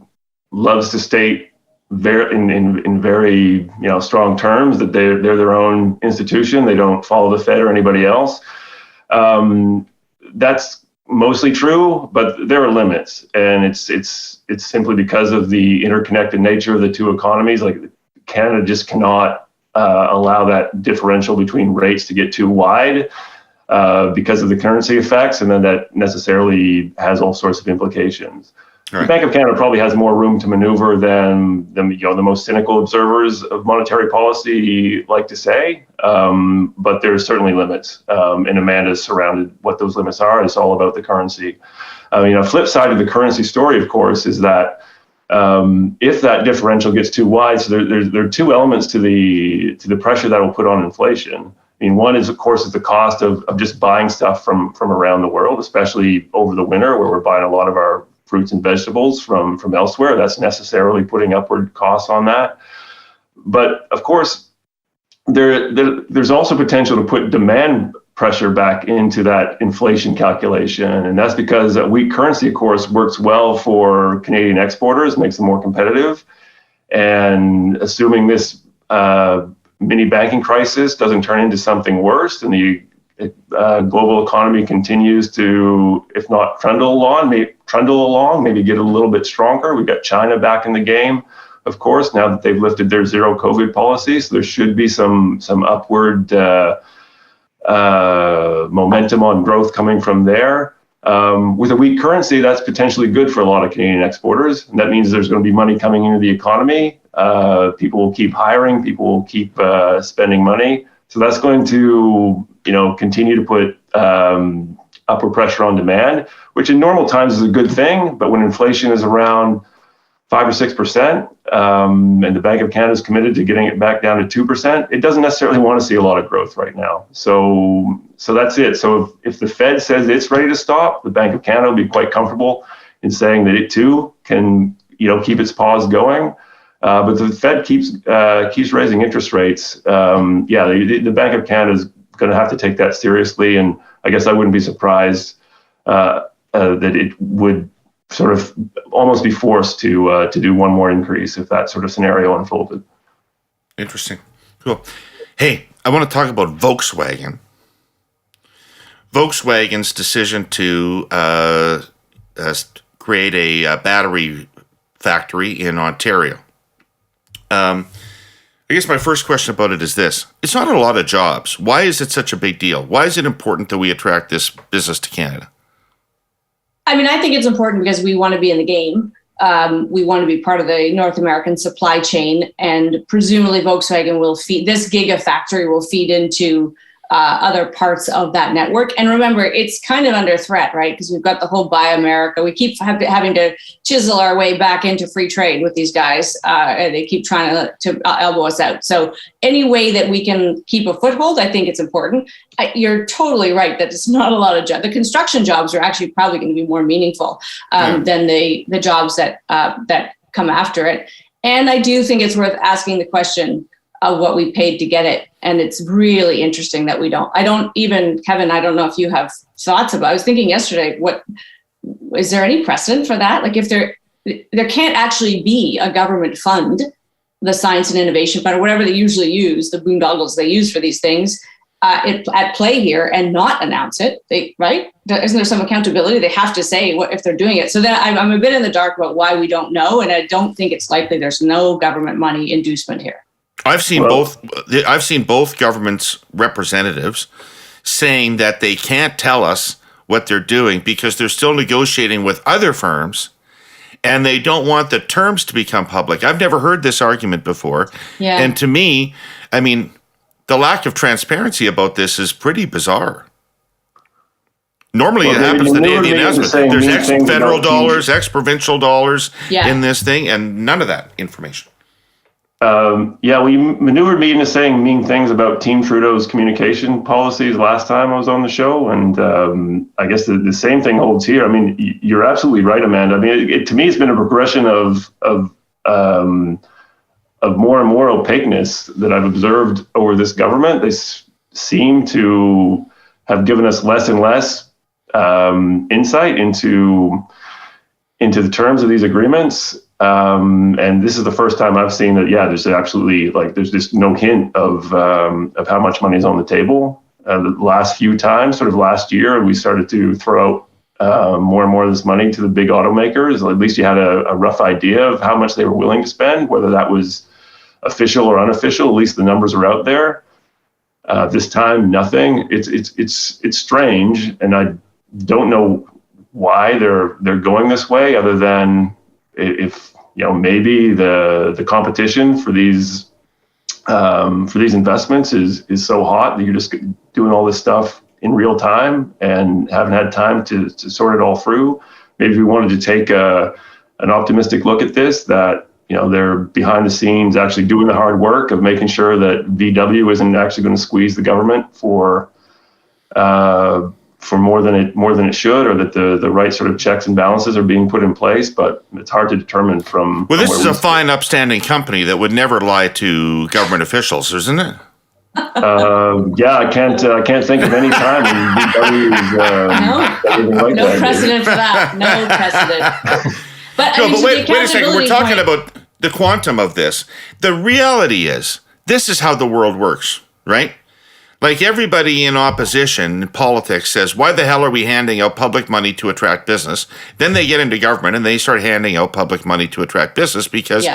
loves to state in very strong terms that they're their own institution. They don't follow the Fed or anybody else. That's mostly true, but there are limits, and it's simply because of the interconnected nature of the two economies. Like Canada just cannot allow that differential between rates to get too wide because of the currency effects, and then that necessarily has all sorts of implications. Right. The Bank of Canada probably has more room to maneuver than the most cynical observers of monetary policy like to say, but there's certainly limits, and Amanda's surrounded what those limits are. It's all about the currency. A flip side of the currency story, of course, is that if that differential gets too wide, so there are two elements to the pressure that will put on inflation. One is, of course, the cost of just buying stuff from around the world, especially over the winter, where we're buying a lot of our fruits and vegetables from elsewhere. That's necessarily putting upward costs on that. But of course, there's also potential to put demand pressure back into that inflation calculation. And that's because a weak currency, of course, works well for Canadian exporters, makes them more competitive. And assuming this mini banking crisis doesn't turn into something worse, and the global economy continues to, if not trundle along, maybe get a little bit stronger. We've got China back in the game, of course, now that they've lifted their zero COVID policy. So there should be some upward momentum on growth coming from there. With a weak currency, that's potentially good for a lot of Canadian exporters. And that means there's going to be money coming into the economy. People will keep hiring, people will keep spending money. So that's going to continue to put upward pressure on demand, which in normal times is a good thing. But when inflation is around 5 or 6%, and the Bank of Canada is committed to getting it back down to 2%, it doesn't necessarily want to see a lot of growth right now. So that's it. So if the Fed says it's ready to stop, the Bank of Canada will be quite comfortable in saying that it too can keep its pause going. But the Fed keeps raising interest rates. The Bank of Canada is going to have to take that seriously, and I guess I wouldn't be surprised that it would sort of almost be forced to do one more increase if that sort of scenario unfolded. Interesting. Cool. Hey, I want to talk about Volkswagen. Volkswagen's decision to create a battery factory in Ontario. I guess my first question about it is this. It's not a lot of jobs. Why is it such a big deal? Why is it important that we attract this business to Canada? I think it's important because we want to be in the game. We want to be part of the North American supply chain, and presumably Volkswagen will feed, this gigafactory will feed into other parts of that network. And remember, it's kind of under threat, right? Because we've got the whole Buy America. We keep having to chisel our way back into free trade with these guys. And they keep trying to elbow us out. So any way that we can keep a foothold, I think it's important. You're totally right that it's not a lot of jobs. The construction jobs are actually probably going to be more meaningful than the jobs that come after it. And I do think it's worth asking the question of what we paid to get it. And it's really interesting that Kevin, I don't know if you have thoughts about, I was thinking yesterday, is there any precedent for that? Like if there can't actually be a government fund, the science and innovation fund, or whatever they usually use, the boondoggles they use for these things, at play here and not announce it, right? Isn't there some accountability? They have to say what if they're doing it. So then I'm a bit in the dark about why we don't know. And I don't think it's likely there's no government money inducement here. I've seen both governments' representatives saying that they can't tell us what they're doing because they're still negotiating with other firms and they don't want the terms to become public. I've never heard this argument before. Yeah. And to me, the lack of transparency about this is pretty bizarre. Normally it happens the day of the announcement. There's X federal dollars, X provincial dollars in this thing, and none of that information. You maneuvered me into saying mean things about Team Trudeau's communication policies last time I was on the show, and I guess the same thing holds here. I mean, you're absolutely right, Amanda. I mean, to me, it's been a progression of more and more opaqueness that I've observed over this government. They seem to have given us less and less insight into the terms of these agreements. And this is the first time I've seen that, there's absolutely, there's just no hint of how much money is on the table. The last few times, sort of last year, we started to throw out more and more of this money to the big automakers. At least you had a rough idea of how much they were willing to spend, whether that was official or unofficial. At least the numbers are out there. This time, nothing. It's strange, and I don't know why they're going this way, other than if maybe the competition for these investments is so hot that you're just doing all this stuff in real time and haven't had time to sort it all through. Maybe we wanted to take an optimistic look at this, that they're behind the scenes actually doing the hard work of making sure that VW isn't actually going to squeeze the government for more than it should, or that the right sort of checks and balances are being put in place. But it's hard to determine from. Well, this is a fine, upstanding company that would never lie to government officials, isn't it? I can't think of any time when VW no precedent for that. No precedent. But wait a second. We're talking about the quantum of this. The reality is, this is how the world works, right? Like, everybody in opposition in politics says, why the hell are we handing out public money to attract business? Then they get into government and they start handing out public money to attract business because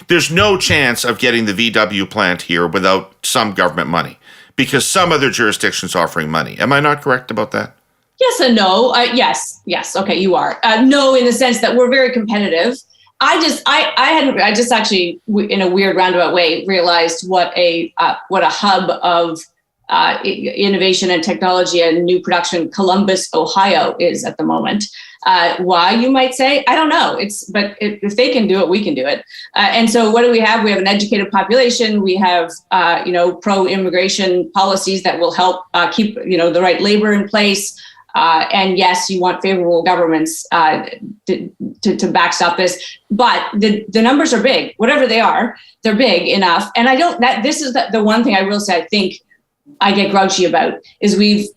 there's no chance of getting the VW plant here without some government money, because some other jurisdiction's offering money. Am I not correct about that? Yes and no. Yes. Okay, you are. No, in the sense that we're very competitive. I just actually, in a weird roundabout way, realized what a hub of innovation and technology and new production Columbus, Ohio is at the moment. Why, you might say? I don't know. But if they can do it, we can do it. And so what do we have? We have an educated population. We have, pro-immigration policies that will help keep, the right labor in place. And yes, you want favorable governments to backstop this, but the numbers are big. Whatever they are, they're big enough. And this is the one thing I will say, I think I get grouchy about, is we've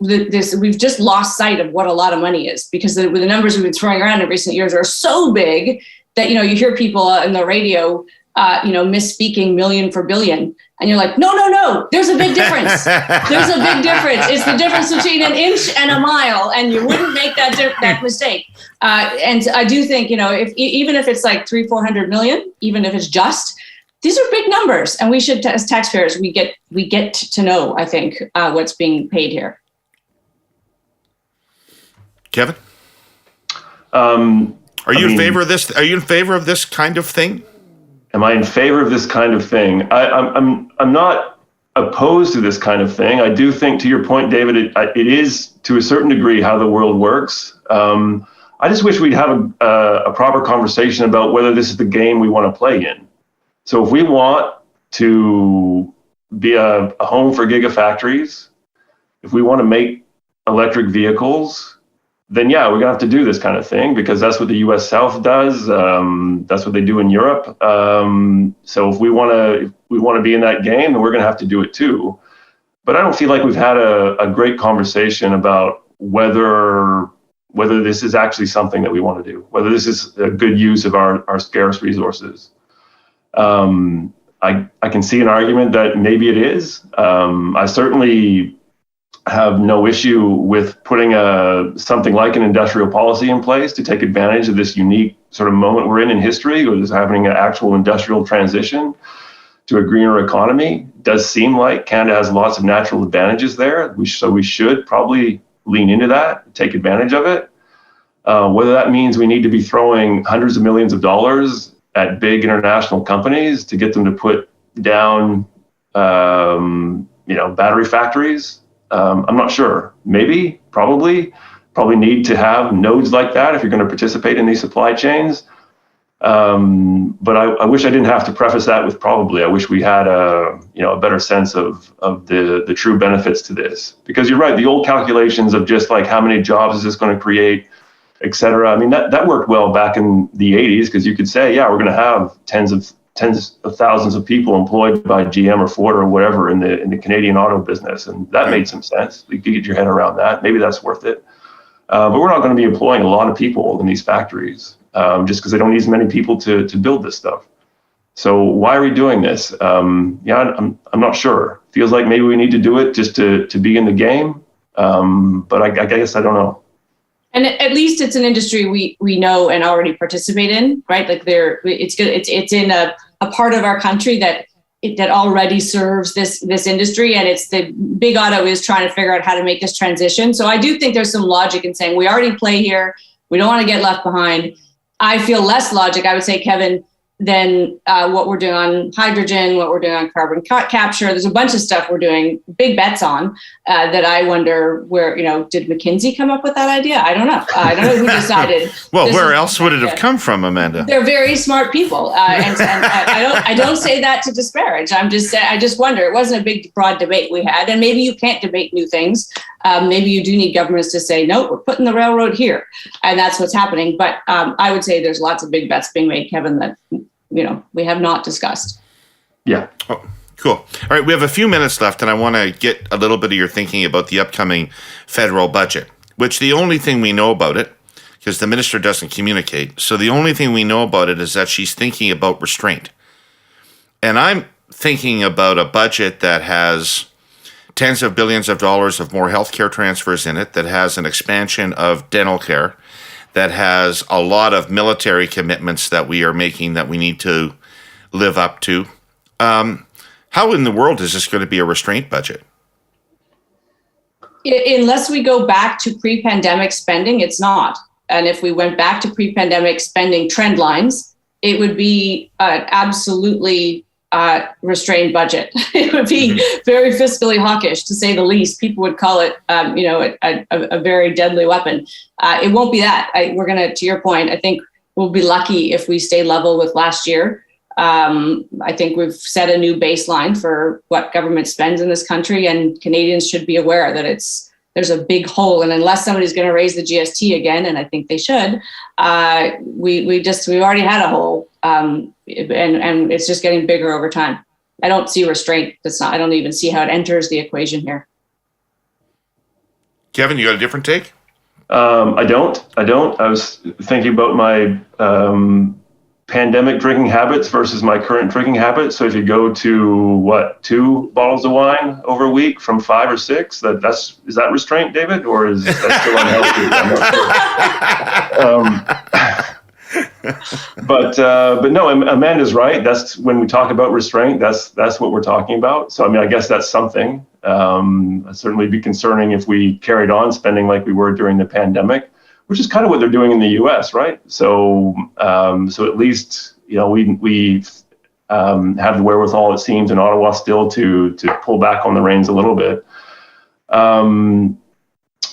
just lost sight of what a lot of money is, because the numbers we've been throwing around in recent years are so big that, you hear people on the radio, misspeaking million for billion. And you're like, no, there's a big difference. There's a big difference. It's the difference between an inch and a mile, and you wouldn't make that mistake. And I do think, even if it's like 300-400 million, even if it's just, these are big numbers, and we should, as taxpayers, we get to know, I think, what's being paid here. Kevin, are you in favor of this? Are you in favor of this kind of thing? Am I in favor of this kind of thing? I'm not opposed to this kind of thing. I do think, to your point, David, it is to a certain degree how the world works. I just wish we'd have a proper conversation about whether this is the game we want to play in. So if we want to be a home for gigafactories, if we want to make electric vehicles, then we're going to have to do this kind of thing, because that's what the U.S. South does. That's what they do in Europe. So if we want to be in that game, then we're going to have to do it too. But I don't feel like we've had a great conversation about whether this is actually something that we want to do, whether this is a good use of our scarce resources. I can see an argument that maybe it is. I certainly have no issue with putting something like an industrial policy in place to take advantage of this unique sort of moment we're in history, or just having an actual industrial transition to a greener economy. It does seem like Canada has lots of natural advantages there. So we should probably lean into that, take advantage of it. Whether that means we need to be throwing hundreds of millions of dollars at big international companies to get them to put down, battery factories, I'm not sure. Maybe, probably need to have nodes like that if you're going to participate in these supply chains. But I wish I didn't have to preface that with probably. I wish we had a better sense of the true benefits to this, because you're right. The old calculations of just like how many jobs is this going to create, et cetera. I mean, that worked well back in the 80s, because you could say, yeah, we're going to have tens of thousands of people employed by GM or Ford or whatever in the Canadian auto business, and that made some sense. You could get your head around that. Maybe that's worth it. But we're not going to be employing a lot of people in these factories, just because they don't need as many people to build this stuff. So why are we doing this? I'm not sure. Feels like maybe we need to do it just to be in the game. But I guess I don't know. And at least it's an industry we know and already participate in, right? Like it's good. It's in a part of our country that already serves this industry, and it's the big auto is trying to figure out how to make this transition. So I do think there's some logic in saying we already play here. We don't want to get left behind. I feel less logic, I would say, Kevin, than what we're doing on hydrogen, what we're doing on carbon capture. There's a bunch of stuff we're doing big bets on that I wonder where, did McKinsey come up with that idea? I don't know. I don't know who decided. Well, where else would it have come from, Amanda? They're very smart people. And I don't say that to disparage. I just wonder. It wasn't a big, broad debate we had. And maybe you can't debate new things. Maybe you do need governments to say, no, we're putting the railroad here. And that's what's happening. But I would say there's lots of big bets being made, Kevin, that we have not discussed. Yeah. Oh, cool. All right. We have a few minutes left, and I want to get a little bit of your thinking about the upcoming federal budget, which the only thing we know about it, because the minister doesn't communicate, so the only thing we know about it is that she's thinking about restraint. And I'm thinking about a budget that has tens of billions of dollars of more healthcare transfers in it, that has an expansion of dental care, that has a lot of military commitments that we are making that we need to live up to. How in the world is this going to be a restraint budget? Unless we go back to pre-pandemic spending, it's not. And if we went back to pre-pandemic spending trend lines, it would be absolutely restrained budget. It would be very fiscally hawkish, to say the least. People would call it, a very deadly weapon. It won't be that. We're going to your point, I think we'll be lucky if we stay level with last year. I think we've set a new baseline for what government spends in this country, and Canadians should be aware that there's a big hole. And unless somebody's going to raise the GST again, and I think they should, we've already had a hole. And it's just getting bigger over time. I don't see restraint. I don't even see how it enters the equation here. Kevin, you got a different take? I don't. I was thinking about my pandemic drinking habits versus my current drinking habits. So if you go to 2 bottles of wine over a week from 5 or 6, is that restraint, David, or is that still unhealthy? But no, Amanda's right. That's when we talk about restraint. That's what we're talking about. So I guess that's something. It'd certainly be concerning if we carried on spending like we were during the pandemic, which is kind of what they're doing in the U.S., right? So at least we have the wherewithal, it seems, in Ottawa still to pull back on the reins a little bit.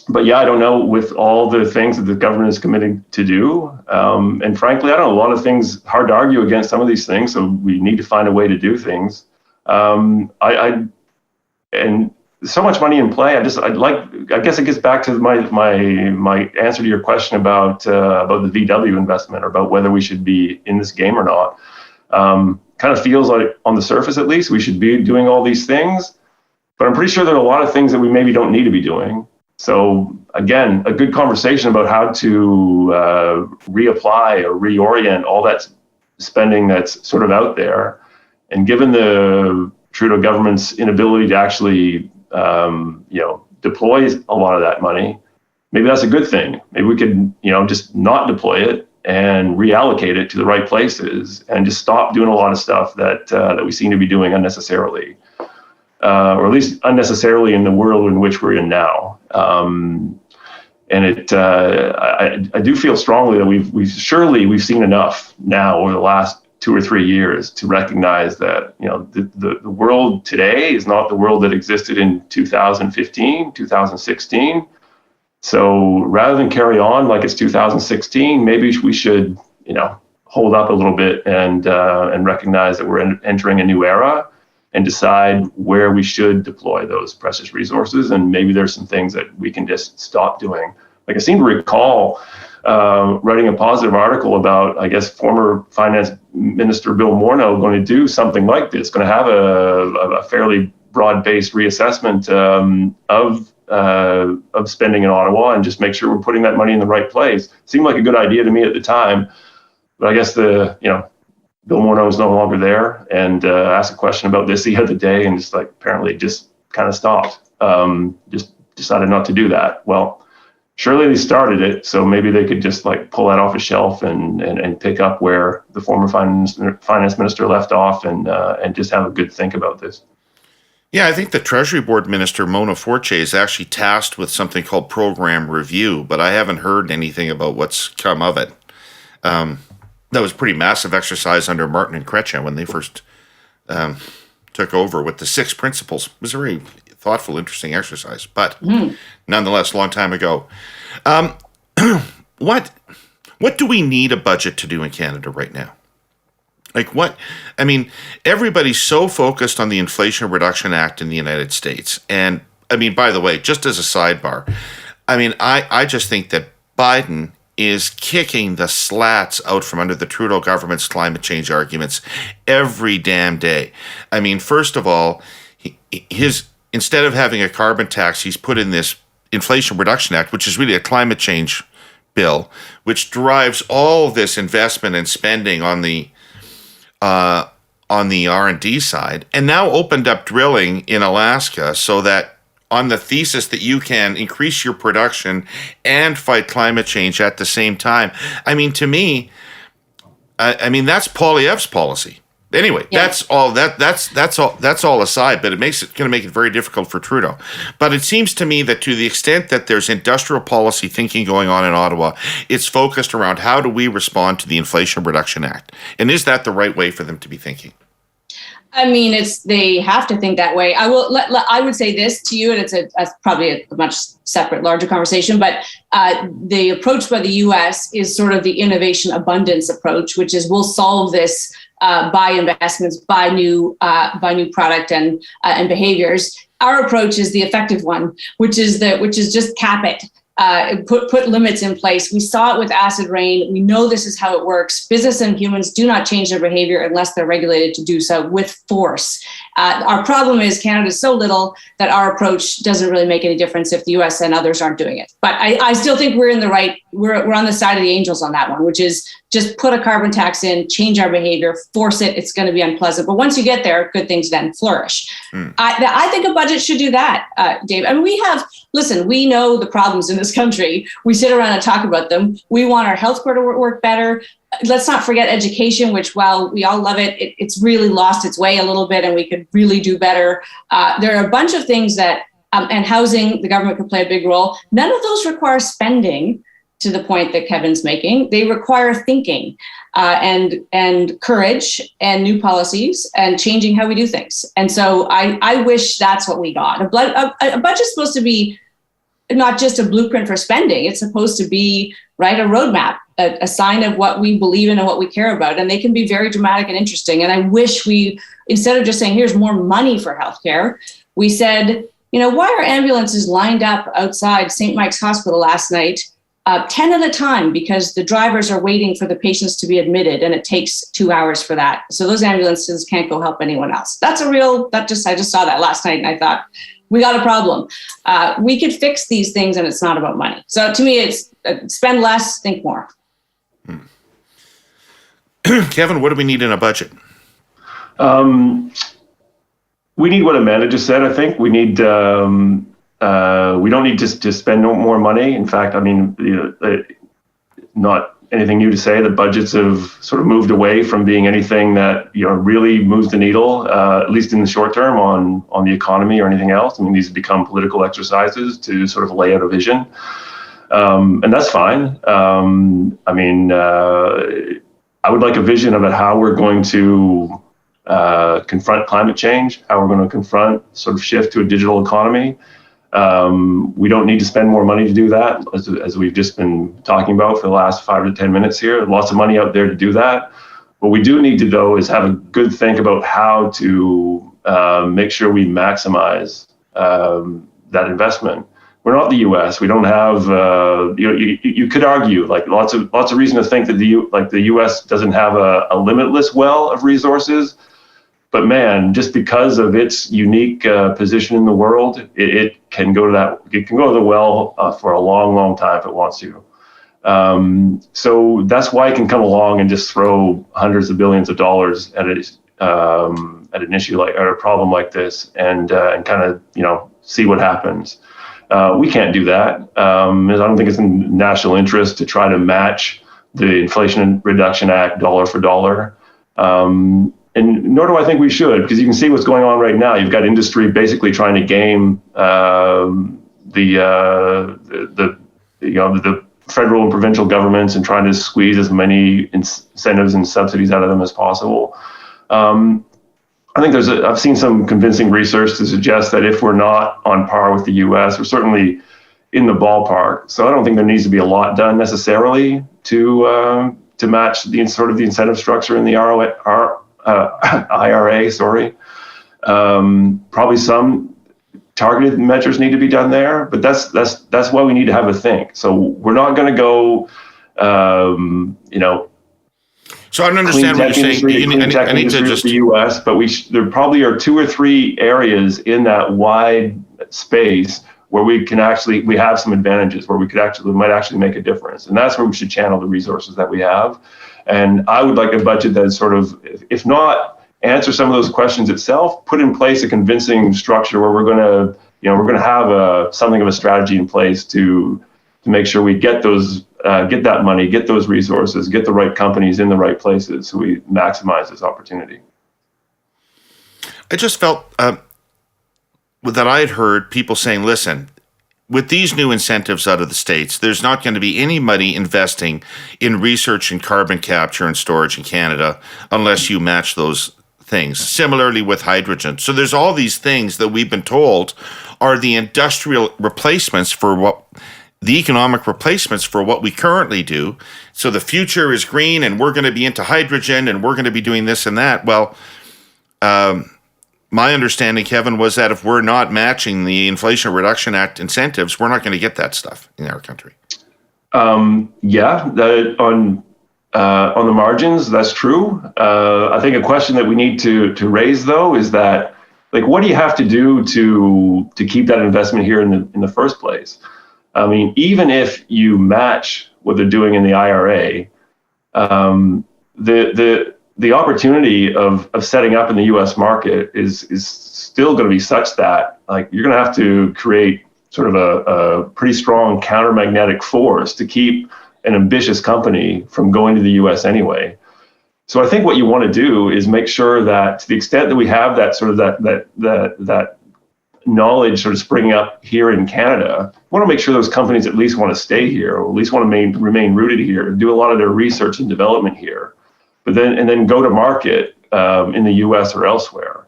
But yeah, I don't know, with all the things that the government is committing to do. And frankly, I don't know, a lot of things, hard to argue against some of these things. So we need to find a way to do things. And so much money in play. I guess it gets back to my answer to your question about the VW investment, or about whether we should be in this game or not. Kind of feels like, on the surface at least, we should be doing all these things. But I'm pretty sure there are a lot of things that we maybe don't need to be doing. So again, a good conversation about how to reapply or reorient all that spending that's sort of out there. And given the Trudeau government's inability to actually, deploy a lot of that money, maybe that's a good thing. Maybe we could, just not deploy it and reallocate it to the right places, and just stop doing a lot of stuff that we seem to be doing unnecessarily. Or at least unnecessarily in the world in which we're in now. And I do feel strongly that we've seen enough now over the last 2 or 3 years to recognize that, the world today is not the world that existed in 2015, 2016. So rather than carry on like it's 2016, maybe we should, hold up a little bit and recognize that we're entering a new era and decide where we should deploy those precious resources. And maybe there's some things that we can just stop doing. Like I seem to recall writing a positive article about, I guess, former Finance Minister Bill Morneau going to do something like this, going to have a fairly broad-based reassessment of spending in Ottawa and just make sure we're putting that money in the right place. Seemed like a good idea to me at the time, but I guess Bill Morneau is no longer there, and asked a question about this the other day, and just apparently just kind of stopped. Just decided not to do that. Well, surely they started it, so maybe they could just pull that off a shelf and pick up where the former finance minister left off, and just have a good think about this. Yeah, I think the Treasury Board Minister, Mona Fortier, is actually tasked with something called program review, but I haven't heard anything about what's come of it. That was a pretty massive exercise under Martin and Chrétien when they first took over with the 6 principles. It was a very thoughtful, interesting exercise, but nonetheless, a long time ago. What do we need a budget to do in Canada right now? Everybody's so focused on the Inflation Reduction Act in the United States. And by the way, just as a sidebar, I just think that Biden is kicking the slats out from under the Trudeau government's climate change arguments every damn day. First of all, instead of having a carbon tax, he's put in this Inflation Reduction Act, which is really a climate change bill, which drives all this investment and spending on the R&D side, and now opened up drilling in Alaska so that on the thesis that you can increase your production and fight climate change at the same time. To me, that's Poilievre's policy. Anyway, yeah. That's all aside, but it's going to make it very difficult for Trudeau. But it seems to me that to the extent that there's industrial policy thinking going on in Ottawa, it's focused around how do we respond to the Inflation Reduction Act? And is that the right way for them to be thinking? They have to think that way. I would say this to you, and it's probably a much separate, larger conversation, but the approach by the US is sort of the innovation abundance approach, which is we'll solve this by investments, by new product and behaviors. Our approach is the effective one, which is just cap it. Put limits in place. We saw it with acid rain. We know this is how it works. Business and humans do not change their behavior unless they're regulated to do so with force. Our problem is Canada is so little that our approach doesn't really make any difference if the US and others aren't doing it. But I still think we're on the side of the angels on that one, which is just put a carbon tax in, change our behavior, force it. It's going to be unpleasant. But once you get there, good things then flourish. I think a budget should do that, Dave. We know the problems in this country. We sit around and talk about them. We want our healthcare to work better. Let's not forget education, which while we all love it, it's really lost its way a little bit and we could really do better. There are a bunch of things that, and housing, the government could play a big role. None of those require spending to the point that Kevin's making. They require thinking and courage and new policies and changing how we do things. And so I wish that's what we got. A budget's supposed to be not just a blueprint for spending. It's supposed to be a roadmap, a sign of what we believe in and what we care about. And they can be very dramatic and interesting. And I wish we, instead of just saying, here's more money for healthcare, we said, why are ambulances lined up outside St. Mike's Hospital last night 10 at a time because the drivers are waiting for the patients to be admitted and it takes 2 hours for that. So those ambulances can't go help anyone else. I just saw that last night and I thought, we got a problem. We could fix these things and it's not about money. So to me, it's spend less, think more. Kevin, what do we need in a budget? We need what Amanda just said, I think. We need, we don't need to spend no more money. In fact, not anything new to say. The budgets have sort of moved away from being anything that really moves the needle, at least in the short term, on the economy or anything else. These have become political exercises to sort of lay out a vision, and that's fine. I would like a vision about how we're going to confront climate change, how we're going to confront sort of shift to a digital economy. We don't need to spend more money to do that, as we've just been talking about for the last 5 to 10 minutes here. Lots of money out there to do that. What we do need to do is have a good think about how to make sure we maximize that investment. We're not the U.S. We don't have. You could argue like lots of reason to think that the U.S. doesn't have a limitless well of resources. But man, just because of its unique position in the world, it can go to that. It can go to the well for a long, long time if it wants to. So that's why it can come along and just throw hundreds of billions of dollars at an issue like or a problem like this, and kind of see what happens. We can't do that. I don't think it's in national interest to try to match the Inflation Reduction Act dollar for dollar. And nor do I think we should, because you can see what's going on right now. You've got industry basically trying to game the federal and provincial governments and trying to squeeze as many incentives and subsidies out of them as possible. I think I've seen some convincing research to suggest that if we're not on par with the U.S., we're certainly in the ballpark. So I don't think there needs to be a lot done necessarily to match the incentive structure in the IRA. Probably some targeted measures need to be done there, but that's why we need to have a think. So we're not going to go, So I don't understand what you're saying. I need to just the U.S., but there probably are 2 or 3 areas in that wide space where we have some advantages, where we might actually make a difference, and that's where we should channel the resources that we have. And I would like a budget that sort of, if not answer some of those questions itself, put in place a convincing structure where we're going to have something of a strategy in place to make sure we get that money, get those resources, get the right companies in the right places, so we maximize this opportunity. I just felt that I had heard people saying, listen, with these new incentives out of the States, there's not going to be any money investing in research and carbon capture and storage in Canada unless you match those things. Similarly with hydrogen. So there's all these things that we've been told are the industrial replacements for the economic replacements for what we currently do. So the future is green and we're going to be into hydrogen and we're going to be doing this and that. Well, my understanding, Kevin, was that if we're not matching the Inflation Reduction Act incentives, we're not going to get that stuff in our country. On the margins, that's true. I think a question that we need to raise, though, is that, like, what do you have to do to keep that investment here in the first place? I mean, even if you match what they're doing in the IRA, the opportunity of setting up in the U.S. market is still going to be such that, like, you're going to have to create sort of a pretty strong counter-magnetic force to keep an ambitious company from going to the U.S. anyway. So I think what you want to do is make sure that, to the extent that we have that sort of that knowledge sort of springing up here in Canada, we want to make sure those companies at least want to stay here, or at least want to remain rooted here, do a lot of their research and development here, but then go to market in the U.S. or elsewhere.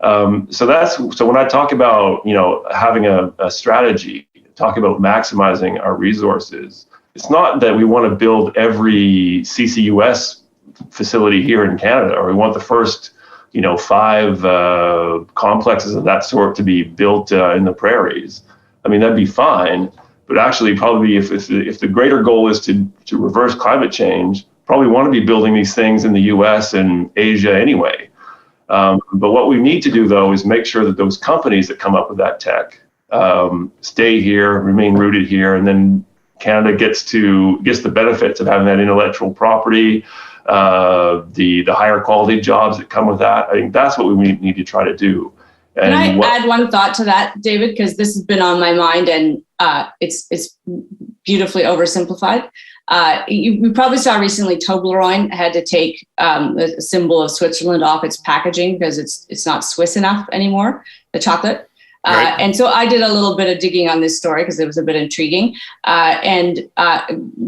So when I talk about having a strategy, talk about maximizing our resources, it's not that we want to build every CCUS facility here in Canada, or we want the first 5 complexes of that sort to be built in the prairies. I mean, that'd be fine, but actually probably if the greater goal is to reverse climate change, probably want to be building these things in the US and Asia anyway. But what we need to do, though, is make sure that those companies that come up with that tech stay here, remain rooted here, and then Canada gets the benefits of having that intellectual property, the higher quality jobs that come with that. I think that's what we need to try to do. And Can I add one thought to that, David? Because this has been on my mind, and it's beautifully oversimplified. You probably saw recently Toblerone had to take the symbol of Switzerland off its packaging because it's not Swiss enough anymore, the chocolate. Right. And so I did a little bit of digging on this story because it was a bit intriguing, and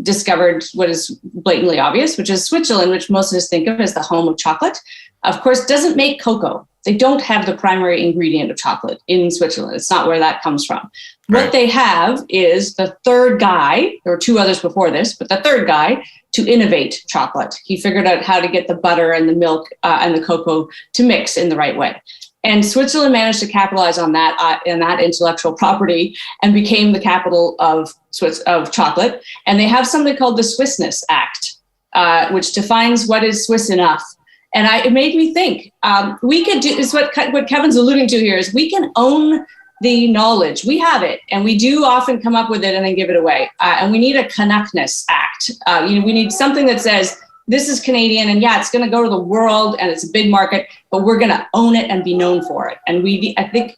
discovered what is blatantly obvious, which is Switzerland, which most of us think of as the home of chocolate, of course, doesn't make cocoa. They don't have the primary ingredient of chocolate in Switzerland. It's not where that comes from. Right. What they have is the third guy, there were two others before this, but the third guy to innovate chocolate. He figured out how to get the butter and the milk and the cocoa to mix in the right way. And Switzerland managed to capitalize on that in that intellectual property and became the capital of chocolate. And they have something called the Swissness Act, which defines what is Swiss enough. And it made me think we could do is what Kevin's alluding to here is we can own the knowledge. We have it, and we do often come up with it and then give it away. And we need a Canuckness Act. We need something that says this is Canadian, and yeah, it's going to go to the world, and it's a big market, but we're going to own it and be known for it. And I think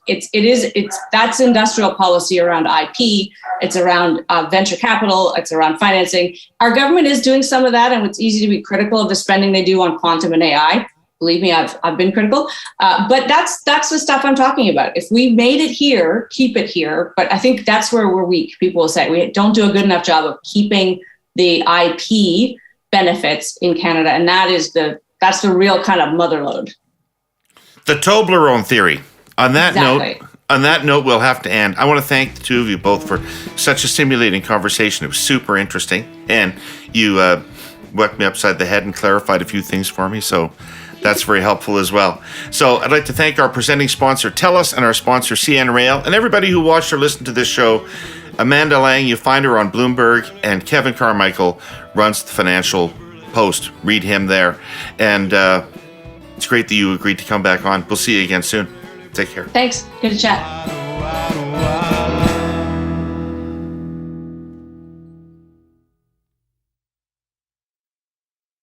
that's industrial policy around IP. It's around venture capital. It's around financing. Our government is doing some of that, and it's easy to be critical of the spending they do on quantum and AI. Believe me, I've been critical, but that's the stuff I'm talking about. If we made it here, keep it here. But I think that's where we're weak. People will say we don't do a good enough job of keeping the IP benefits in Canada, and that's the real kind of motherlode. The Toblerone theory. On that Exactly. note, we'll have to end. I want to thank the two of you both for such a stimulating conversation. It was super interesting, and you whacked me upside the head and clarified a few things for me. So that's very helpful as well. So I'd like to thank our presenting sponsor, TELUS, and our sponsor, CN Rail, and everybody who watched or listened to this show. Amanda Lang, you find her on Bloomberg, and Kevin Carmichael runs the Financial Post. Read him there. And it's great that you agreed to come back on. We'll see you again soon. Take care. Thanks. Good to chat.